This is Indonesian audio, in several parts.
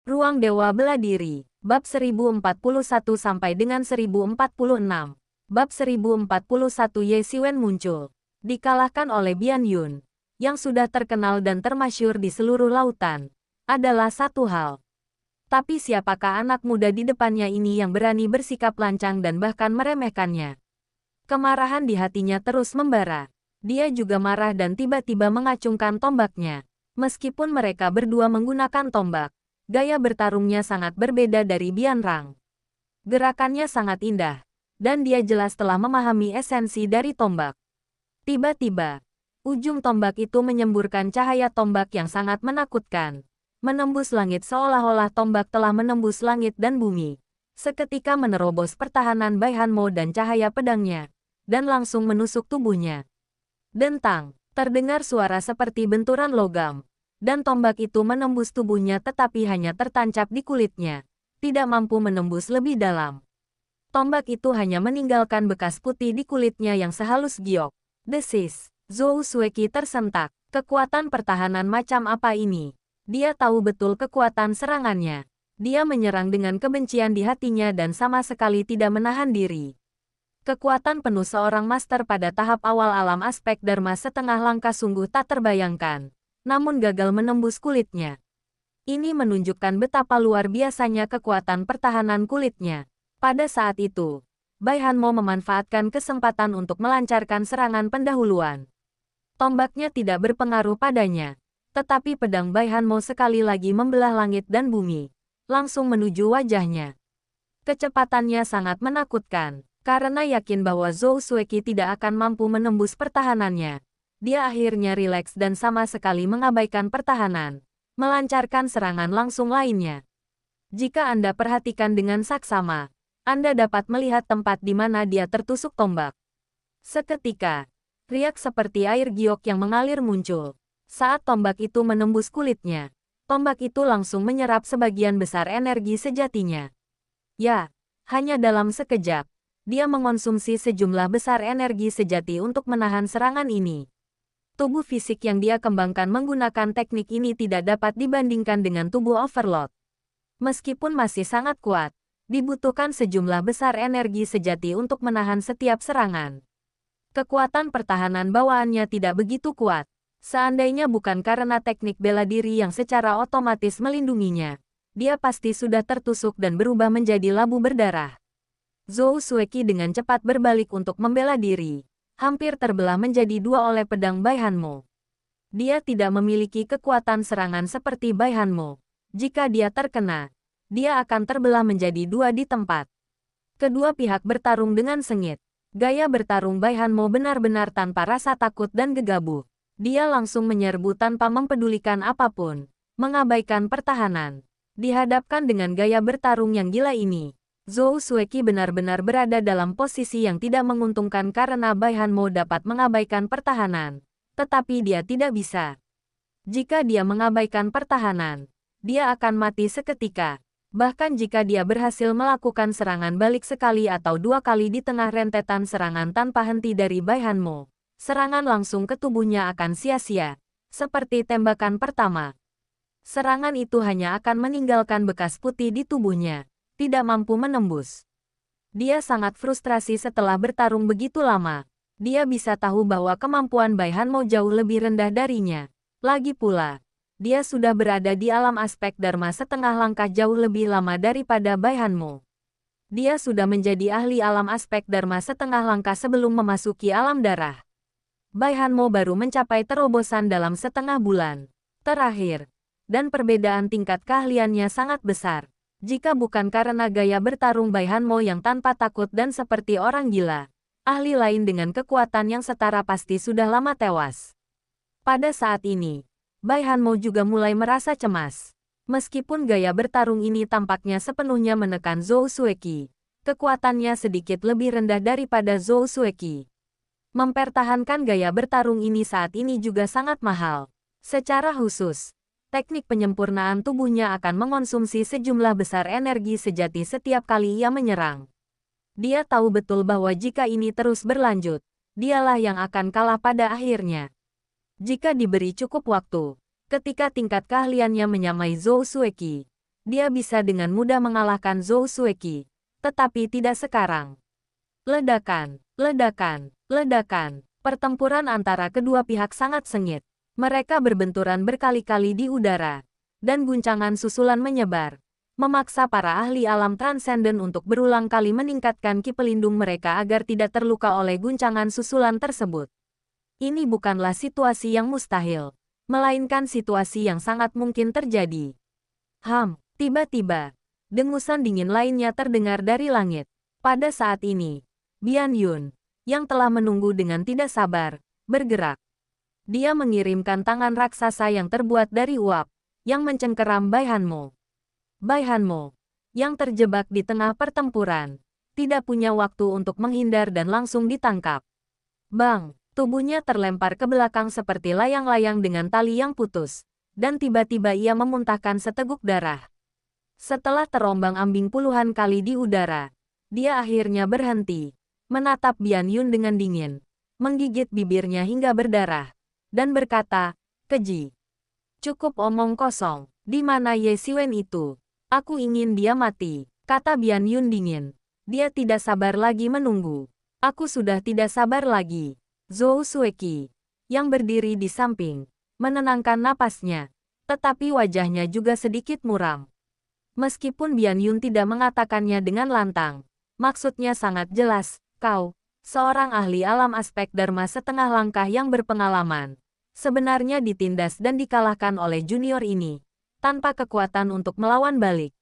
Ruang Dewa Bela Diri, Bab 1041 sampai dengan 1046. Bab 1041 Ye Xiwen muncul, dikalahkan oleh Bian Yun, yang sudah terkenal dan termasyhur di seluruh lautan, adalah satu hal. Tapi siapakah anak muda di depannya ini yang berani bersikap lancang dan bahkan meremehkannya? Kemarahan di hatinya terus membara. Dia juga marah dan tiba-tiba mengacungkan tombaknya. Meskipun mereka berdua menggunakan tombak, gaya bertarungnya sangat berbeda dari Bian Rang. Gerakannya sangat indah, dan dia jelas telah memahami esensi dari tombak. Tiba-tiba, ujung tombak itu menyemburkan cahaya tombak yang sangat menakutkan, menembus langit seolah-olah tombak telah menembus langit dan bumi. Seketika menerobos pertahanan Bai Hanmo dan cahaya pedangnya, dan langsung menusuk tubuhnya. Dentang, terdengar suara seperti benturan logam, dan tombak itu menembus tubuhnya tetapi hanya tertancap di kulitnya, tidak mampu menembus lebih dalam. Tombak itu hanya meninggalkan bekas putih di kulitnya yang sehalus giok. Desis, Zhou Xueqi tersentak. Kekuatan pertahanan macam apa ini? Dia tahu betul kekuatan serangannya. Dia menyerang dengan kebencian di hatinya dan sama sekali tidak menahan diri. Kekuatan penuh seorang master pada tahap awal alam aspek Dharma setengah langkah sungguh tak terbayangkan, namun gagal menembus kulitnya. Ini menunjukkan betapa luar biasanya kekuatan pertahanan kulitnya. Pada saat itu, Bai Hanmo memanfaatkan kesempatan untuk melancarkan serangan pendahuluan. Tombaknya tidak berpengaruh padanya, tetapi pedang Bai Hanmo sekali lagi membelah langit dan bumi, langsung menuju wajahnya. Kecepatannya sangat menakutkan. Karena yakin bahwa Zhou Xueqi tidak akan mampu menembus pertahanannya, dia akhirnya rileks dan sama sekali mengabaikan pertahanan, melancarkan serangan langsung lainnya. Jika Anda perhatikan dengan saksama, Anda dapat melihat tempat di mana dia tertusuk tombak. Seketika, riak seperti air giok yang mengalir muncul. Saat tombak itu menembus kulitnya, tombak itu langsung menyerap sebagian besar energi sejatinya. Ya, hanya dalam sekejap, dia mengonsumsi sejumlah besar energi sejati untuk menahan serangan ini. Tubuh fisik yang dia kembangkan menggunakan teknik ini tidak dapat dibandingkan dengan tubuh Overlord. Meskipun masih sangat kuat, dibutuhkan sejumlah besar energi sejati untuk menahan setiap serangan. Kekuatan pertahanan bawaannya tidak begitu kuat. Seandainya bukan karena teknik bela diri yang secara otomatis melindunginya, dia pasti sudah tertusuk dan berubah menjadi labu berdarah. Zhou Xueqi dengan cepat berbalik untuk membela diri, hampir terbelah menjadi dua oleh pedang Bai Hanmo. Dia tidak memiliki kekuatan serangan seperti Bai Hanmo. Jika dia terkena, dia akan terbelah menjadi dua di tempat. Kedua pihak bertarung dengan sengit. Gaya bertarung Bai Hanmo benar-benar tanpa rasa takut dan gegabah. Dia langsung menyerbu tanpa mempedulikan apapun, mengabaikan pertahanan. Dihadapkan dengan gaya bertarung yang gila ini, Zhou Xueqi benar-benar berada dalam posisi yang tidak menguntungkan karena Bai Hanmo dapat mengabaikan pertahanan, tetapi dia tidak bisa. Jika dia mengabaikan pertahanan, dia akan mati seketika. Bahkan jika dia berhasil melakukan serangan balik sekali atau dua kali di tengah rentetan serangan tanpa henti dari Bai Hanmo, serangan langsung ke tubuhnya akan sia-sia, seperti tembakan pertama. Serangan itu hanya akan meninggalkan bekas putih di tubuhnya, tidak mampu menembus. Dia sangat frustrasi setelah bertarung begitu lama. Dia bisa tahu bahwa kemampuan Bai Hanmo jauh lebih rendah darinya. Lagi pula, dia sudah berada di alam aspek Dharma setengah langkah jauh lebih lama daripada Bai Hanmo. Dia sudah menjadi ahli alam aspek Dharma setengah langkah sebelum memasuki alam darah. Bai Hanmo baru mencapai terobosan dalam setengah bulan terakhir, dan perbedaan tingkat keahliannya sangat besar. Jika bukan karena gaya bertarung Bai Hanmo yang tanpa takut dan seperti orang gila, ahli lain dengan kekuatan yang setara pasti sudah lama tewas. Pada saat ini, Bai Hanmo juga mulai merasa cemas. Meskipun gaya bertarung ini tampaknya sepenuhnya menekan Zhou Xueqi, kekuatannya sedikit lebih rendah daripada Zhou Xueqi. Mempertahankan gaya bertarung ini saat ini juga sangat mahal. Secara khusus, teknik penyempurnaan tubuhnya akan mengonsumsi sejumlah besar energi sejati setiap kali ia menyerang. Dia tahu betul bahwa jika ini terus berlanjut, dialah yang akan kalah pada akhirnya. Jika diberi cukup waktu, ketika tingkat keahliannya menyamai Zhou Xueqi, dia bisa dengan mudah mengalahkan Zhou Xueqi. Tetapi tidak sekarang. Ledakan, ledakan, ledakan. Pertempuran antara kedua pihak sangat sengit. Mereka berbenturan berkali-kali di udara. Dan guncangan susulan menyebar. Memaksa para ahli alam transenden untuk berulang kali meningkatkan ki pelindung mereka agar tidak terluka oleh guncangan susulan tersebut. Ini bukanlah situasi yang mustahil, melainkan situasi yang sangat mungkin terjadi. Tiba-tiba, dengusan dingin lainnya terdengar dari langit. Pada saat ini, Bian Yun, yang telah menunggu dengan tidak sabar, bergerak. Dia mengirimkan tangan raksasa yang terbuat dari uap, yang mencengkeram Bai Hanmo. Bai Hanmo, yang terjebak di tengah pertempuran, tidak punya waktu untuk menghindar dan langsung ditangkap. Bang! Tubuhnya terlempar ke belakang seperti layang-layang dengan tali yang putus, dan tiba-tiba ia memuntahkan seteguk darah. Setelah terombang-ambing puluhan kali di udara, dia akhirnya berhenti, menatap Bian Yun dengan dingin, menggigit bibirnya hingga berdarah, dan berkata, "Keji. Cukup omong kosong, di mana Ye Xiwen itu? Aku ingin dia mati," kata Bian Yun dingin. Dia tidak sabar lagi menunggu. "Aku sudah tidak sabar lagi." Zhou Xueqi, yang berdiri di samping, menenangkan napasnya, tetapi wajahnya juga sedikit muram. Meskipun Bian Yun tidak mengatakannya dengan lantang, maksudnya sangat jelas, "Kau, seorang ahli alam aspek Dharma setengah langkah yang berpengalaman, sebenarnya ditindas dan dikalahkan oleh junior ini, tanpa kekuatan untuk melawan balik."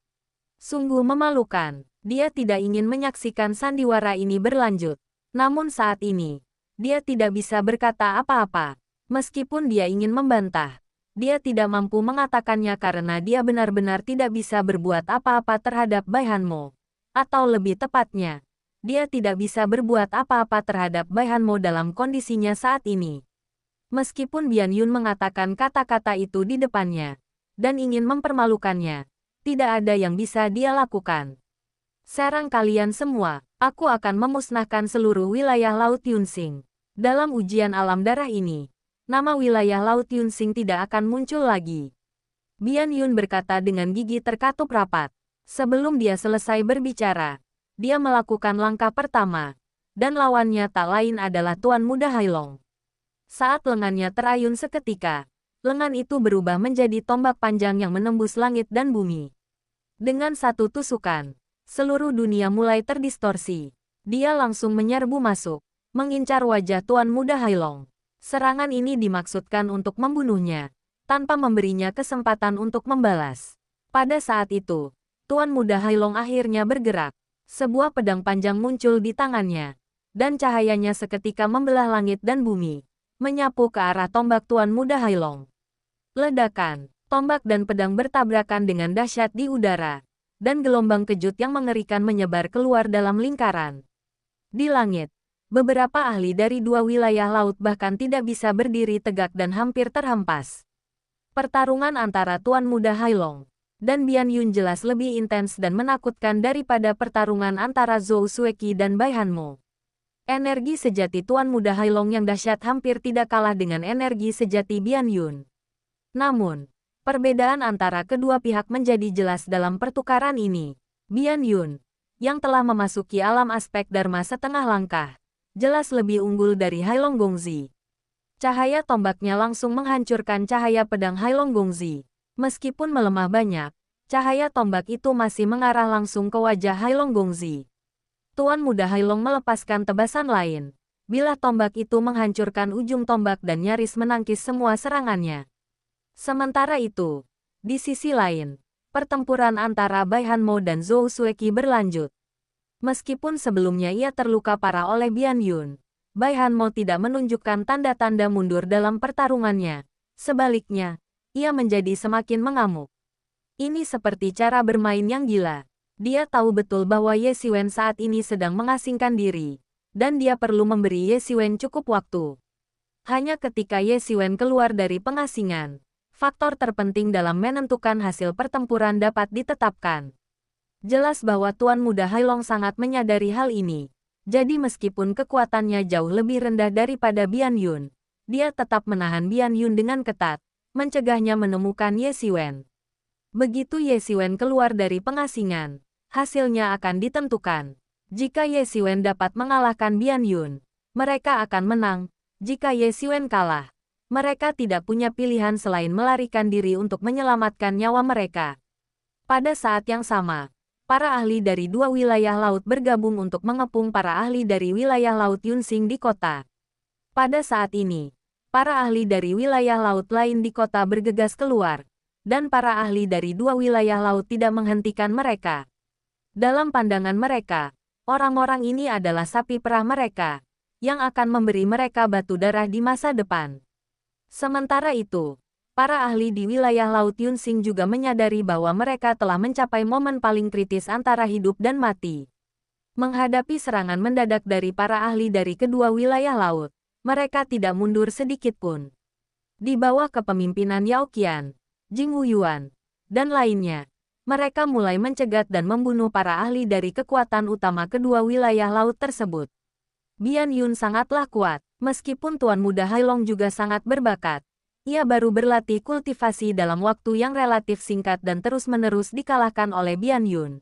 Sungguh memalukan, dia tidak ingin menyaksikan sandiwara ini berlanjut. Namun saat ini, dia tidak bisa berkata apa-apa. Meskipun dia ingin membantah, dia tidak mampu mengatakannya karena dia benar-benar tidak bisa berbuat apa-apa terhadap Bai Hanmo. Atau lebih tepatnya, dia tidak bisa berbuat apa-apa terhadap Bai Hanmo dalam kondisinya saat ini. Meskipun Bian Yun mengatakan kata-kata itu di depannya, dan ingin mempermalukannya, tidak ada yang bisa dia lakukan. "Serang kalian semua, aku akan memusnahkan seluruh wilayah Laut Yunsing. Dalam ujian alam darah ini, nama wilayah Laut Yunsing tidak akan muncul lagi." Bian Yun berkata dengan gigi terkatup rapat. Sebelum dia selesai berbicara, dia melakukan langkah pertama, dan lawannya tak lain adalah Tuan Muda Hailong. Saat lengannya terayun seketika, lengan itu berubah menjadi tombak panjang yang menembus langit dan bumi. Dengan satu tusukan, seluruh dunia mulai terdistorsi. Dia langsung menyerbu masuk, mengincar wajah Tuan Muda Hailong. Serangan ini dimaksudkan untuk membunuhnya, tanpa memberinya kesempatan untuk membalas. Pada saat itu, Tuan Muda Hailong akhirnya bergerak. Sebuah pedang panjang muncul di tangannya, dan cahayanya seketika membelah langit dan bumi, menyapu ke arah tombak Tuan Muda Hailong. Ledakan, tombak dan pedang bertabrakan dengan dahsyat di udara, dan gelombang kejut yang mengerikan menyebar keluar dalam lingkaran. Di langit, beberapa ahli dari dua wilayah laut bahkan tidak bisa berdiri tegak dan hampir terhempas. Pertarungan antara Tuan Muda Hailong dan Bian Yun jelas lebih intens dan menakutkan daripada pertarungan antara Zhou Xueqi dan Bai Hanmo. Energi sejati Tuan Muda Hailong yang dahsyat hampir tidak kalah dengan energi sejati Bian Yun. Namun, perbedaan antara kedua pihak menjadi jelas dalam pertukaran ini. Bian Yun, yang telah memasuki alam aspek Dharma setengah langkah, jelas lebih unggul dari Hailong Gongzi. Cahaya tombaknya langsung menghancurkan cahaya pedang Hailong Gongzi. Meskipun melemah banyak, cahaya tombak itu masih mengarah langsung ke wajah Hailong Gongzi. Tuan Muda Hailong melepaskan tebasan lain. Bilah tombak itu menghancurkan ujung tombak dan nyaris menangkis semua serangannya. Sementara itu, di sisi lain, pertempuran antara Bai Hanmo dan Zhou Xueqi berlanjut. Meskipun sebelumnya ia terluka parah oleh Bian Yun, Bai Hanmo tidak menunjukkan tanda-tanda mundur dalam pertarungannya. Sebaliknya, ia menjadi semakin mengamuk. Ini seperti cara bermain yang gila. Dia tahu betul bahwa Ye Xiwen saat ini sedang mengasingkan diri, dan dia perlu memberi Ye Xiwen cukup waktu. Hanya ketika Ye Xiwen keluar dari pengasingan, faktor terpenting dalam menentukan hasil pertempuran dapat ditetapkan. Jelas bahwa Tuan Muda Hailong sangat menyadari hal ini. Jadi meskipun kekuatannya jauh lebih rendah daripada Bian Yun, dia tetap menahan Bian Yun dengan ketat, mencegahnya menemukan Ye Xiwen. Begitu Ye Xiwen keluar dari pengasingan, hasilnya akan ditentukan. Jika Ye Xiwen dapat mengalahkan Bian Yun, mereka akan menang. Jika Ye Xiwen kalah, mereka tidak punya pilihan selain melarikan diri untuk menyelamatkan nyawa mereka. Pada saat yang sama, para ahli dari dua wilayah laut bergabung untuk mengepung para ahli dari wilayah laut Yunsing di kota. Pada saat ini, para ahli dari wilayah laut lain di kota bergegas keluar, dan para ahli dari dua wilayah laut tidak menghentikan mereka. Dalam pandangan mereka, orang-orang ini adalah sapi perah mereka, yang akan memberi mereka batu darah di masa depan. Sementara itu, para ahli di wilayah laut Yunsing juga menyadari bahwa mereka telah mencapai momen paling kritis antara hidup dan mati. Menghadapi serangan mendadak dari para ahli dari kedua wilayah laut, mereka tidak mundur sedikit pun. Di bawah kepemimpinan Yao Qian, Jing Wuyuan, dan lainnya, mereka mulai mencegat dan membunuh para ahli dari kekuatan utama kedua wilayah laut tersebut. Bian Yun sangatlah kuat, meskipun Tuan Muda Hailong juga sangat berbakat. Ia baru berlatih kultivasi dalam waktu yang relatif singkat dan terus-menerus dikalahkan oleh Bian Yun.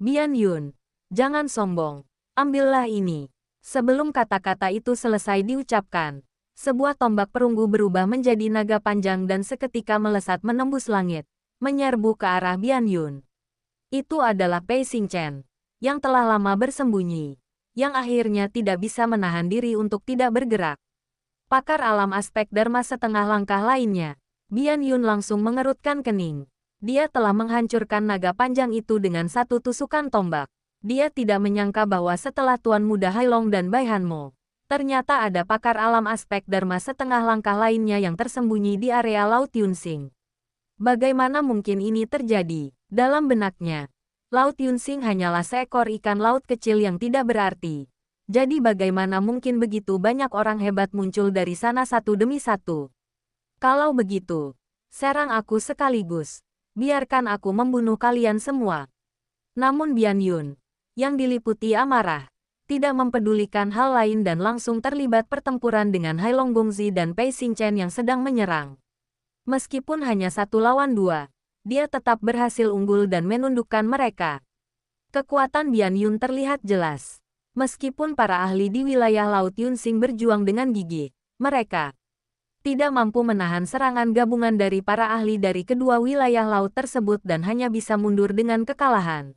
Bian Yun, jangan sombong, ambillah ini. Sebelum kata-kata itu selesai diucapkan, sebuah tombak perunggu berubah menjadi naga panjang dan seketika melesat menembus langit, menyerbu ke arah Bian Yun. Itu adalah Pei Xingchen, yang telah lama bersembunyi, yang akhirnya tidak bisa menahan diri untuk tidak bergerak. Pakar alam aspek Dharma setengah langkah lainnya, Bian Yun langsung mengerutkan kening. Dia telah menghancurkan naga panjang itu dengan satu tusukan tombak. Dia tidak menyangka bahwa setelah Tuan Muda Hailong dan Bai Hanmo, ternyata ada pakar alam aspek Dharma setengah langkah lainnya yang tersembunyi di area Laut Yunsing. Bagaimana mungkin ini terjadi? Dalam benaknya, Laut Yunsing hanyalah seekor ikan laut kecil yang tidak berarti. Jadi bagaimana mungkin begitu banyak orang hebat muncul dari sana satu demi satu? Kalau begitu, serang aku sekaligus. Biarkan aku membunuh kalian semua. Namun Bian Yun, yang diliputi amarah, tidak mempedulikan hal lain dan langsung terlibat pertempuran dengan Hailong Gongzi dan Pei Xingchen yang sedang menyerang. Meskipun hanya 1 lawan 2, dia tetap berhasil unggul dan menundukkan mereka. Kekuatan Bian Yun terlihat jelas. Meskipun para ahli di wilayah Laut Yunsing berjuang dengan gigih, mereka tidak mampu menahan serangan gabungan dari para ahli dari kedua wilayah laut tersebut dan hanya bisa mundur dengan kekalahan.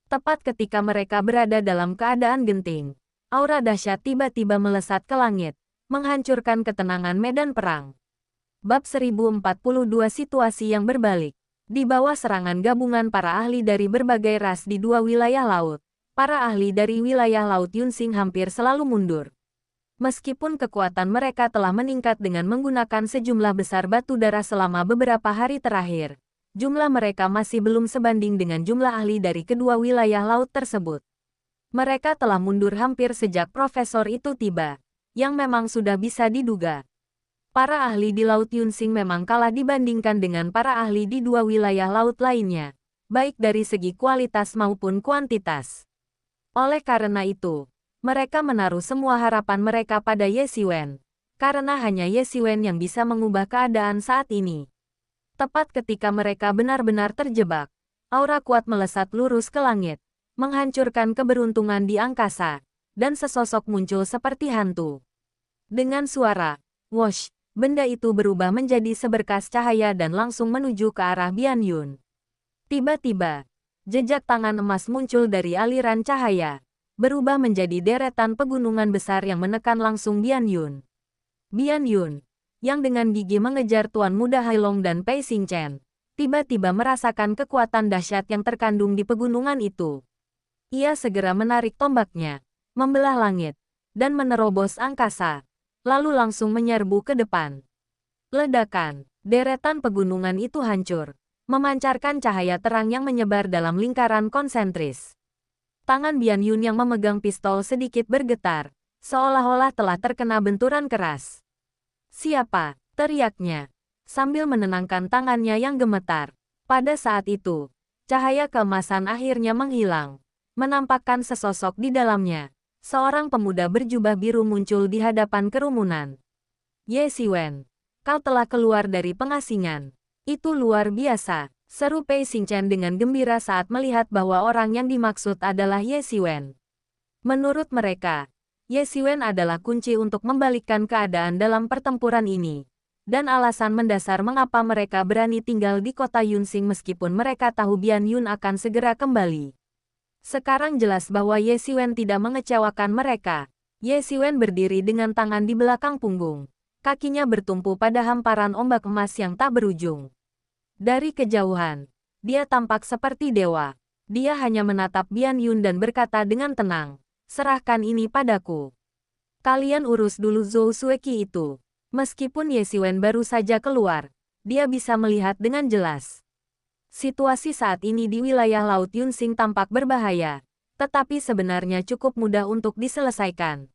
Tepat ketika mereka berada dalam keadaan genting, aura dahsyat tiba-tiba melesat ke langit, menghancurkan ketenangan medan perang. Bab 1042 Situasi yang berbalik. Di bawah serangan gabungan para ahli dari berbagai ras di dua wilayah laut, para ahli dari wilayah Laut Yunsing hampir selalu mundur. Meskipun kekuatan mereka telah meningkat dengan menggunakan sejumlah besar batu darah selama beberapa hari terakhir, jumlah mereka masih belum sebanding dengan jumlah ahli dari kedua wilayah laut tersebut. Mereka telah mundur hampir sejak profesor itu tiba, yang memang sudah bisa diduga. Para ahli di Laut Yunsing memang kalah dibandingkan dengan para ahli di dua wilayah laut lainnya, baik dari segi kualitas maupun kuantitas. Oleh karena itu, mereka menaruh semua harapan mereka pada Ye Xiwen, karena hanya Ye Xiwen yang bisa mengubah keadaan saat ini. Tepat ketika mereka benar-benar terjebak, aura kuat melesat lurus ke langit, menghancurkan keberuntungan di angkasa, dan sesosok muncul seperti hantu. Dengan suara, whoosh, benda itu berubah menjadi seberkas cahaya dan langsung menuju ke arah Bian Yun. Tiba-tiba, jejak tangan emas muncul dari aliran cahaya, berubah menjadi deretan pegunungan besar yang menekan langsung Bian Yun. Bian Yun, yang dengan gigih mengejar Tuan Muda Hailong dan Pei Xingchen, tiba-tiba merasakan kekuatan dahsyat yang terkandung di pegunungan itu. Ia segera menarik tombaknya, membelah langit, dan menerobos angkasa, lalu langsung menyerbu ke depan. Ledakan, deretan pegunungan itu hancur, memancarkan cahaya terang yang menyebar dalam lingkaran konsentris. Tangan Bian Yun yang memegang pistol sedikit bergetar, seolah-olah telah terkena benturan keras. "Siapa?" teriaknya, sambil menenangkan tangannya yang gemetar. Pada saat itu, cahaya keemasan akhirnya menghilang, menampakkan sesosok di dalamnya. Seorang pemuda berjubah biru muncul di hadapan kerumunan. "Ye Xiwen, kau telah keluar dari pengasingan. Itu luar biasa." Seru Pei Xingchen dengan gembira saat melihat bahwa orang yang dimaksud adalah Ye Xiwen. Menurut mereka, Ye Xiwen adalah kunci untuk membalikkan keadaan dalam pertempuran ini. Dan alasan mendasar mengapa mereka berani tinggal di kota Yunxing meskipun mereka tahu Bian Yun akan segera kembali. Sekarang jelas bahwa Ye Xiwen tidak mengecewakan mereka. Ye Xiwen berdiri dengan tangan di belakang punggung. Kakinya bertumpu pada hamparan ombak emas yang tak berujung. Dari kejauhan, dia tampak seperti dewa. Dia hanya menatap Bian Yun dan berkata dengan tenang, "Serahkan ini padaku. Kalian urus dulu Zhou Xueqi itu." Meskipun Ye Xiwen baru saja keluar, dia bisa melihat dengan jelas. Situasi saat ini di wilayah Laut Yunxing tampak berbahaya, tetapi sebenarnya cukup mudah untuk diselesaikan.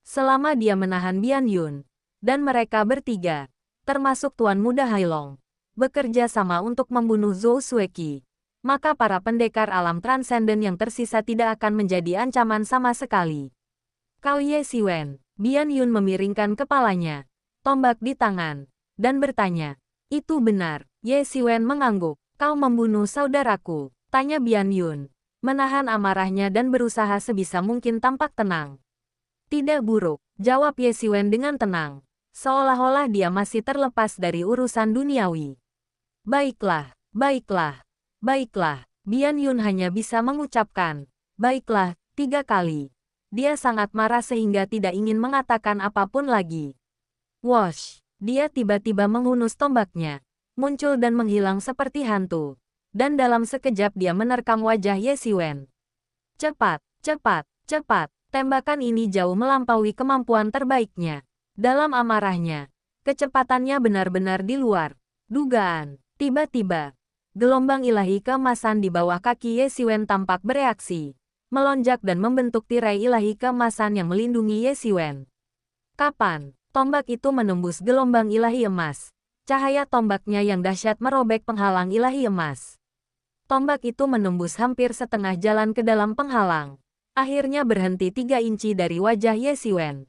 Selama dia menahan Bian Yun, dan mereka bertiga, termasuk Tuan Muda Hailong, bekerja sama untuk membunuh Zhou Xueqi, maka para pendekar alam transenden yang tersisa tidak akan menjadi ancaman sama sekali. Kau Ye Xiwen, Bian Yun memiringkan kepalanya, tombak di tangan, dan bertanya, "Itu benar?" Ye Xiwen mengangguk. "Kau membunuh saudaraku?" tanya Bian Yun, menahan amarahnya dan berusaha sebisa mungkin tampak tenang. "Tidak buruk," jawab Ye Xiwen dengan tenang, seolah-olah dia masih terlepas dari urusan duniawi. "Baiklah, baiklah, baiklah." Bian Yun hanya bisa mengucapkan, "Baiklah," 3 kali. Dia sangat marah sehingga tidak ingin mengatakan apapun lagi. Wosh! Dia tiba-tiba menghunus tombaknya, muncul dan menghilang seperti hantu. Dan dalam sekejap dia menerkam wajah Ye Xiwen. Cepat, cepat, cepat. Tembakan ini jauh melampaui kemampuan terbaiknya. Dalam amarahnya, kecepatannya benar-benar di luar dugaan. Tiba-tiba, gelombang ilahi keemasan di bawah kaki Ye Xiwen tampak bereaksi, melonjak dan membentuk tirai ilahi keemasan yang melindungi Ye Xiwen. Kapan tombak itu menembus gelombang ilahi emas, cahaya tombaknya yang dahsyat merobek penghalang ilahi emas. Tombak itu menembus hampir setengah jalan ke dalam penghalang. Akhirnya berhenti 3 inci dari wajah Ye Xiwen.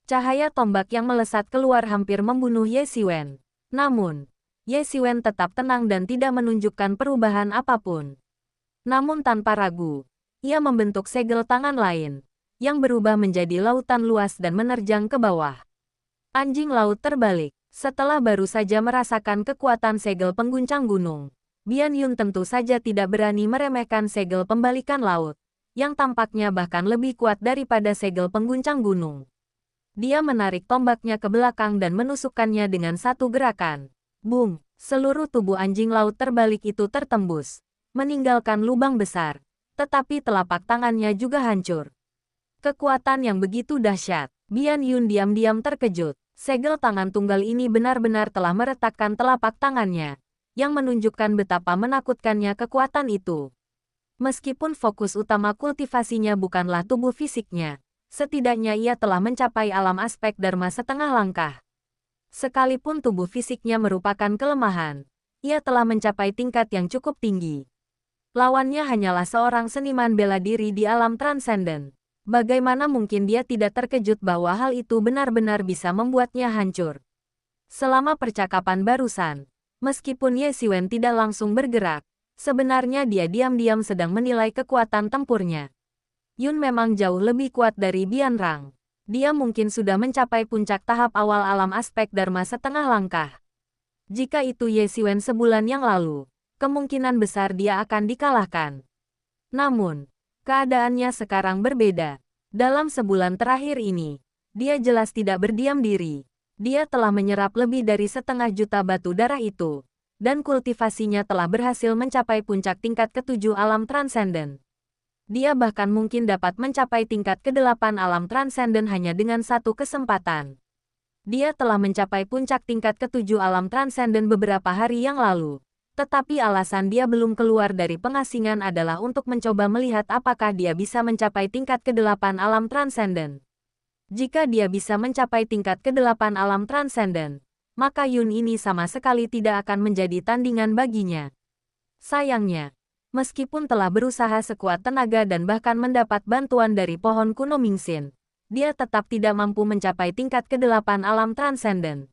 Cahaya tombak yang melesat keluar hampir membunuh Ye Xiwen. Namun, Ye Xiwen tetap tenang dan tidak menunjukkan perubahan apapun. Namun tanpa ragu, ia membentuk segel tangan lain, yang berubah menjadi lautan luas dan menerjang ke bawah. Anjing laut terbalik. Setelah baru saja merasakan kekuatan segel pengguncang gunung, Bian Yun tentu saja tidak berani meremehkan segel pembalikan laut, yang tampaknya bahkan lebih kuat daripada segel pengguncang gunung. Dia menarik tombaknya ke belakang dan menusukkannya dengan satu gerakan. Boom! Seluruh tubuh anjing laut terbalik itu tertembus, meninggalkan lubang besar, tetapi telapak tangannya juga hancur. Kekuatan yang begitu dahsyat. Bian Yun diam-diam terkejut. Segel tangan tunggal ini benar-benar telah meretakkan telapak tangannya, yang menunjukkan betapa menakutkannya kekuatan itu. Meskipun fokus utama kultivasinya bukanlah tubuh fisiknya, setidaknya ia telah mencapai alam aspek Dharma setengah langkah. Sekalipun tubuh fisiknya merupakan kelemahan, ia telah mencapai tingkat yang cukup tinggi. Lawannya hanyalah seorang seniman bela diri di alam transenden. Bagaimana mungkin dia tidak terkejut bahwa hal itu benar-benar bisa membuatnya hancur? Selama percakapan barusan, meskipun Ye Xiwen tidak langsung bergerak, sebenarnya dia diam-diam sedang menilai kekuatan tempurnya. Yun memang jauh lebih kuat dari Bian Rang. Dia mungkin sudah mencapai puncak tahap awal alam aspek Dharma setengah langkah. Jika itu Ye Xiwen sebulan yang lalu, kemungkinan besar dia akan dikalahkan. Namun, keadaannya sekarang berbeda. Dalam sebulan terakhir ini, dia jelas tidak berdiam diri. Dia telah menyerap lebih dari 1/2 juta batu darah itu, dan kultivasinya telah berhasil mencapai puncak tingkat ke-7 alam transenden. Dia bahkan mungkin dapat mencapai tingkat ke-8 alam transenden hanya dengan satu kesempatan. Dia telah mencapai puncak tingkat ke-7 alam transenden beberapa hari yang lalu. Tetapi alasan dia belum keluar dari pengasingan adalah untuk mencoba melihat apakah dia bisa mencapai tingkat ke-8 alam transenden. Jika dia bisa mencapai tingkat ke-8 alam transenden, maka Yun ini sama sekali tidak akan menjadi tandingan baginya. Sayangnya, meskipun telah berusaha sekuat tenaga dan bahkan mendapat bantuan dari pohon kuno Mingxin, dia tetap tidak mampu mencapai tingkat ke-8 alam transenden.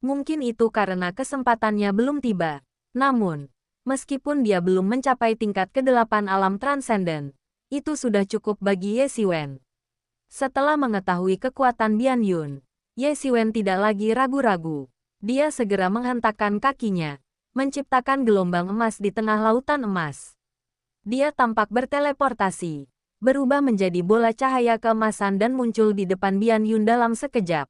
Mungkin itu karena kesempatannya belum tiba. Namun, Meskipun dia belum mencapai tingkat ke-8 alam transenden, itu sudah cukup bagi Ye Xiwen. Setelah mengetahui kekuatan Bian Yun, Ye Xiwen tidak lagi ragu-ragu. Dia segera menghentakkan kakinya, menciptakan gelombang emas di tengah lautan emas. Dia tampak berteleportasi, berubah menjadi bola cahaya keemasan dan muncul di depan Bian Yun dalam sekejap.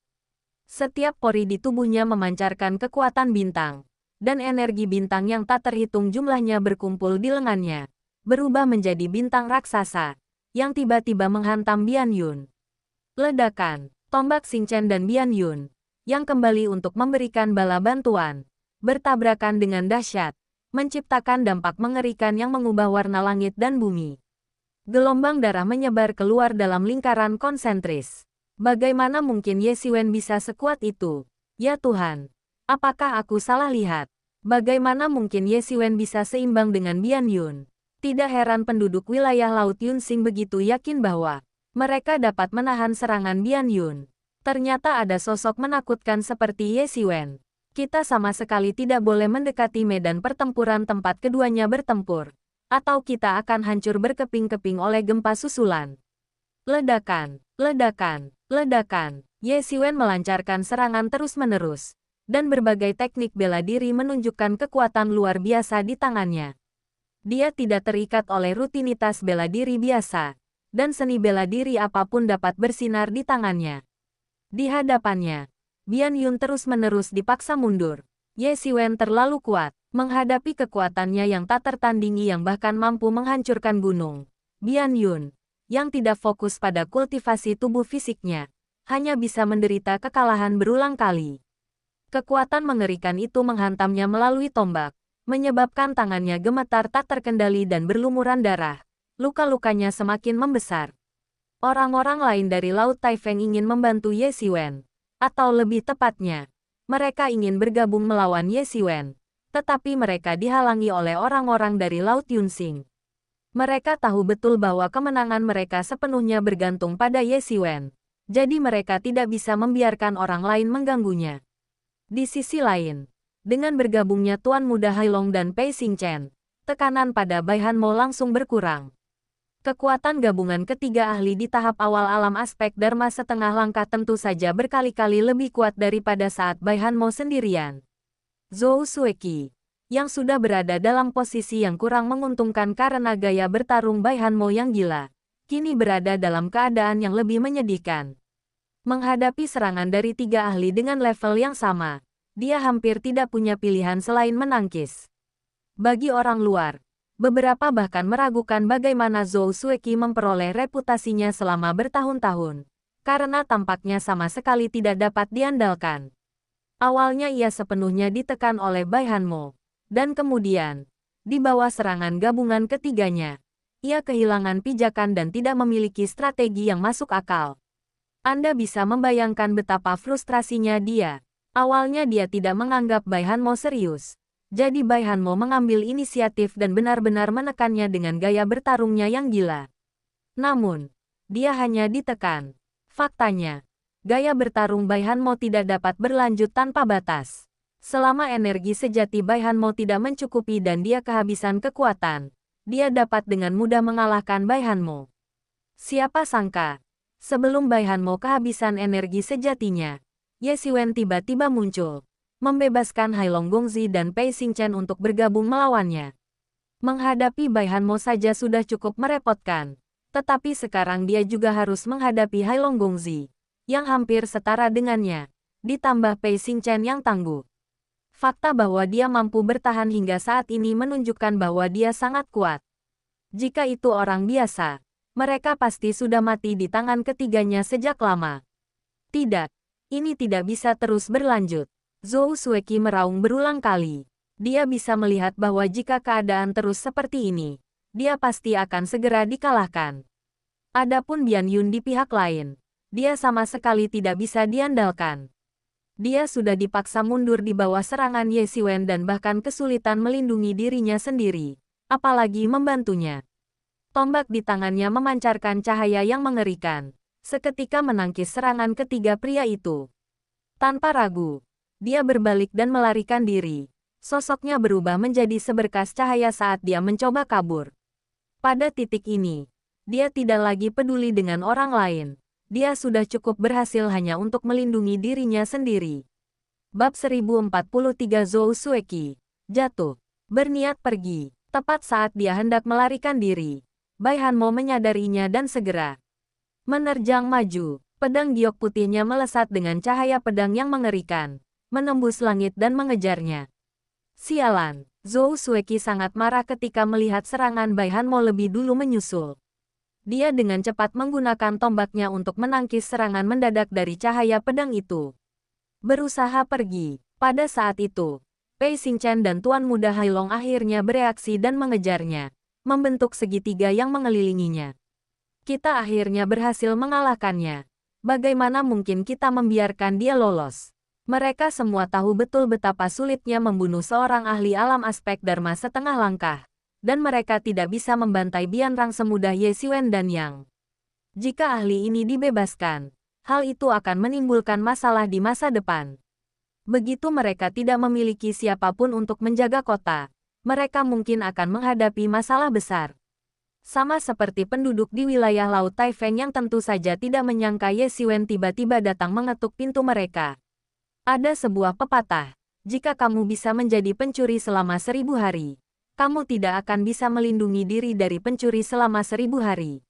Setiap pori di tubuhnya memancarkan kekuatan bintang, dan energi bintang yang tak terhitung jumlahnya berkumpul di lengannya, berubah menjadi bintang raksasa, yang tiba-tiba menghantam Bian Yun. Ledakan, tombak Xing Chen dan Bian Yun, yang kembali untuk memberikan bala bantuan, bertabrakan dengan dahsyat, menciptakan dampak mengerikan yang mengubah warna langit dan bumi. Gelombang darah menyebar keluar dalam lingkaran konsentris. Bagaimana mungkin Ye Xiwen bisa sekuat itu? Ya Tuhan, apakah aku salah lihat? Bagaimana mungkin Ye Xiwen bisa seimbang dengan Bian Yun? Tidak heran penduduk wilayah Laut Yunxing begitu yakin bahwa mereka dapat menahan serangan Bian Yun. Ternyata ada sosok menakutkan seperti Ye Xiwen. Kita sama sekali tidak boleh mendekati medan pertempuran tempat keduanya bertempur, atau kita akan hancur berkeping-keping oleh gempa susulan. Ledakan, ledakan, ledakan. Ye Xiwen melancarkan serangan terus-menerus, dan berbagai teknik bela diri menunjukkan kekuatan luar biasa di tangannya. Dia tidak terikat oleh rutinitas bela diri biasa, dan seni bela diri apapun dapat bersinar di tangannya. Di hadapannya, Bian Yun terus-menerus dipaksa mundur. Ye Xiwen terlalu kuat, menghadapi kekuatannya yang tak tertandingi yang bahkan mampu menghancurkan gunung. Bian Yun, yang tidak fokus pada kultivasi tubuh fisiknya, hanya bisa menderita kekalahan berulang kali. Kekuatan mengerikan itu menghantamnya melalui tombak, menyebabkan tangannya gemetar tak terkendali dan berlumuran darah. Luka-lukanya semakin membesar. Orang-orang lain dari Laut Taifeng ingin membantu Ye Xiwen. Atau lebih tepatnya, mereka ingin bergabung melawan Ye Xiwen, tetapi mereka dihalangi oleh orang-orang dari Laut Yunxing. Mereka tahu betul bahwa kemenangan mereka sepenuhnya bergantung pada Ye Xiwen, jadi mereka tidak bisa membiarkan orang lain mengganggunya. Di sisi lain, dengan bergabungnya Tuan Muda Hailong dan Pei Xing Chen, tekanan pada Bai Hanmo langsung berkurang. Kekuatan gabungan ketiga ahli di tahap awal alam aspek Dharma setengah langkah tentu saja berkali-kali lebih kuat daripada saat Bai Hanmo sendirian. Zhou Sueqi, yang sudah berada dalam posisi yang kurang menguntungkan karena gaya bertarung Bai Hanmo yang gila, kini berada dalam keadaan yang lebih menyedihkan. Menghadapi serangan dari tiga ahli dengan level yang sama, dia hampir tidak punya pilihan selain menangkis. Bagi orang luar, beberapa bahkan meragukan bagaimana Zhou Sueqi memperoleh reputasinya selama bertahun-tahun, karena tampaknya sama sekali tidak dapat diandalkan. Awalnya ia sepenuhnya ditekan oleh Bai Hanmo, dan kemudian, di bawah serangan gabungan ketiganya, ia kehilangan pijakan dan tidak memiliki strategi yang masuk akal. Anda bisa membayangkan betapa frustrasinya dia. Awalnya dia tidak menganggap Bai Hanmo serius. Jadi Bai Hanmo mengambil inisiatif dan benar-benar menekannya dengan gaya bertarungnya yang gila. Namun, dia hanya ditekan. Faktanya, gaya bertarung Bai Hanmo tidak dapat berlanjut tanpa batas. Selama energi sejati Bai Hanmo tidak mencukupi dan dia kehabisan kekuatan, dia dapat dengan mudah mengalahkan Bai Hanmo. Siapa sangka, sebelum Bai Hanmo kehabisan energi sejatinya, Ye Xiwen tiba-tiba muncul, membebaskan Hailong Gongzi dan Pei Xing Chen untuk bergabung melawannya. Menghadapi Bai Hanmo saja sudah cukup merepotkan, tetapi sekarang dia juga harus menghadapi Hailong Gongzi, yang hampir setara dengannya, ditambah Pei Xing Chen yang tangguh. Fakta bahwa dia mampu bertahan hingga saat ini menunjukkan bahwa dia sangat kuat. Jika itu orang biasa, mereka pasti sudah mati di tangan ketiganya sejak lama. Tidak, ini tidak bisa terus berlanjut. Zhou Sueqi meraung berulang kali. Dia bisa melihat bahwa jika keadaan terus seperti ini, dia pasti akan segera dikalahkan. Adapun Bian Yun di pihak lain, dia sama sekali tidak bisa diandalkan. Dia sudah dipaksa mundur di bawah serangan Ye Xiwen dan bahkan kesulitan melindungi dirinya sendiri, apalagi membantunya. Tombak di tangannya memancarkan cahaya yang mengerikan, seketika menangkis serangan ketiga pria itu. Tanpa ragu, dia berbalik dan melarikan diri. Sosoknya berubah menjadi seberkas cahaya saat dia mencoba kabur. Pada titik ini, dia tidak lagi peduli dengan orang lain. Dia sudah cukup berhasil hanya untuk melindungi dirinya sendiri. Bab 1043 Zhou Sueki jatuh, berniat pergi. Tepat saat dia hendak melarikan diri, Bai Hanmo menyadarinya dan segera menerjang maju. Pedang giok putihnya melesat dengan cahaya pedang yang mengerikan, menembus langit dan mengejarnya. Sialan, Zhou Sueki sangat marah ketika melihat serangan Bai Hanmo lebih dulu menyusul. Dia dengan cepat menggunakan tombaknya untuk menangkis serangan mendadak dari cahaya pedang itu. Berusaha pergi. Pada saat itu, Pei Xingchen dan Tuan Muda Hailong akhirnya bereaksi dan mengejarnya, membentuk segitiga yang mengelilinginya. Kita akhirnya berhasil mengalahkannya. Bagaimana mungkin kita membiarkan dia lolos? Mereka semua tahu betul betapa sulitnya membunuh seorang ahli alam aspek Dharma setengah langkah, dan mereka tidak bisa membantai Bianrang semudah Ye Xiwen dan Yang. Jika ahli ini dibebaskan, hal itu akan menimbulkan masalah di masa depan. Begitu mereka tidak memiliki siapapun untuk menjaga kota, mereka mungkin akan menghadapi masalah besar. Sama seperti penduduk di wilayah Laut Taifeng yang tentu saja tidak menyangka Ye Xiwen tiba-tiba datang mengetuk pintu mereka. Ada sebuah pepatah, jika kamu bisa menjadi pencuri selama 1000 hari, kamu tidak akan bisa melindungi diri dari pencuri selama 1000 hari.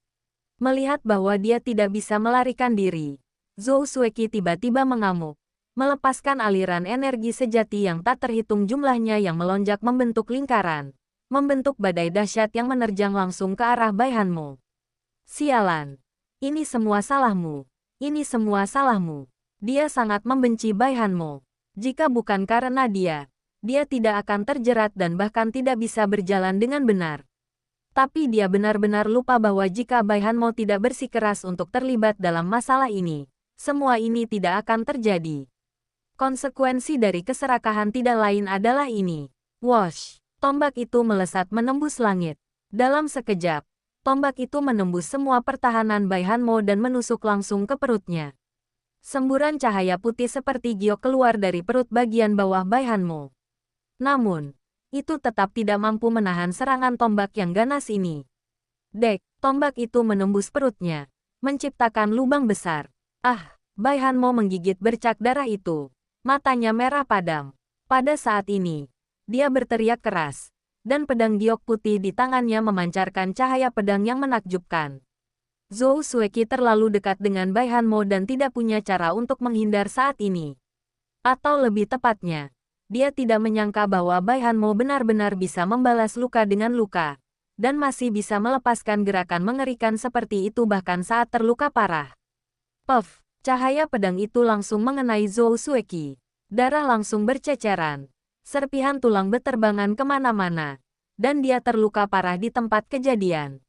Melihat bahwa dia tidak bisa melarikan diri, Zhou Sueki tiba-tiba mengamuk, melepaskan aliran energi sejati yang tak terhitung jumlahnya yang melonjak membentuk lingkaran, membentuk badai dahsyat yang menerjang langsung ke arah Bai Hanmo. Sialan, ini semua salahmu, ini semua salahmu. Dia sangat membenci Bai Hanmo. Jika bukan karena dia tidak akan terjerat dan bahkan tidak bisa berjalan dengan benar. Tapi dia benar-benar lupa bahwa jika Bai Hanmo tidak bersikeras untuk terlibat dalam masalah ini, semua ini tidak akan terjadi. Konsekuensi dari keserakahan tidak lain adalah ini. Wosh! Tombak itu melesat menembus langit. Dalam sekejap, tombak itu menembus semua pertahanan Bai Hanmo dan menusuk langsung ke perutnya. Semburan cahaya putih seperti giok keluar dari perut bagian bawah Bai Hanmo. Namun, itu tetap tidak mampu menahan serangan tombak yang ganas ini. Dek, tombak itu menembus perutnya, menciptakan lubang besar. Bai Hanmo menggigit bercak darah itu. Matanya merah padam. Pada saat ini, dia berteriak keras, dan pedang giok putih di tangannya memancarkan cahaya pedang yang menakjubkan. Zhou Sueki terlalu dekat dengan Bai Hanmo dan tidak punya cara untuk menghindar saat ini. Atau lebih tepatnya, dia tidak menyangka bahwa Bai Hanmo benar-benar bisa membalas luka dengan luka, dan masih bisa melepaskan gerakan mengerikan seperti itu bahkan saat terluka parah. Puff, cahaya pedang itu langsung mengenai Zhou Sueki. Darah langsung berceceran. Serpihan tulang beterbangan kemana-mana, dan dia terluka parah di tempat kejadian.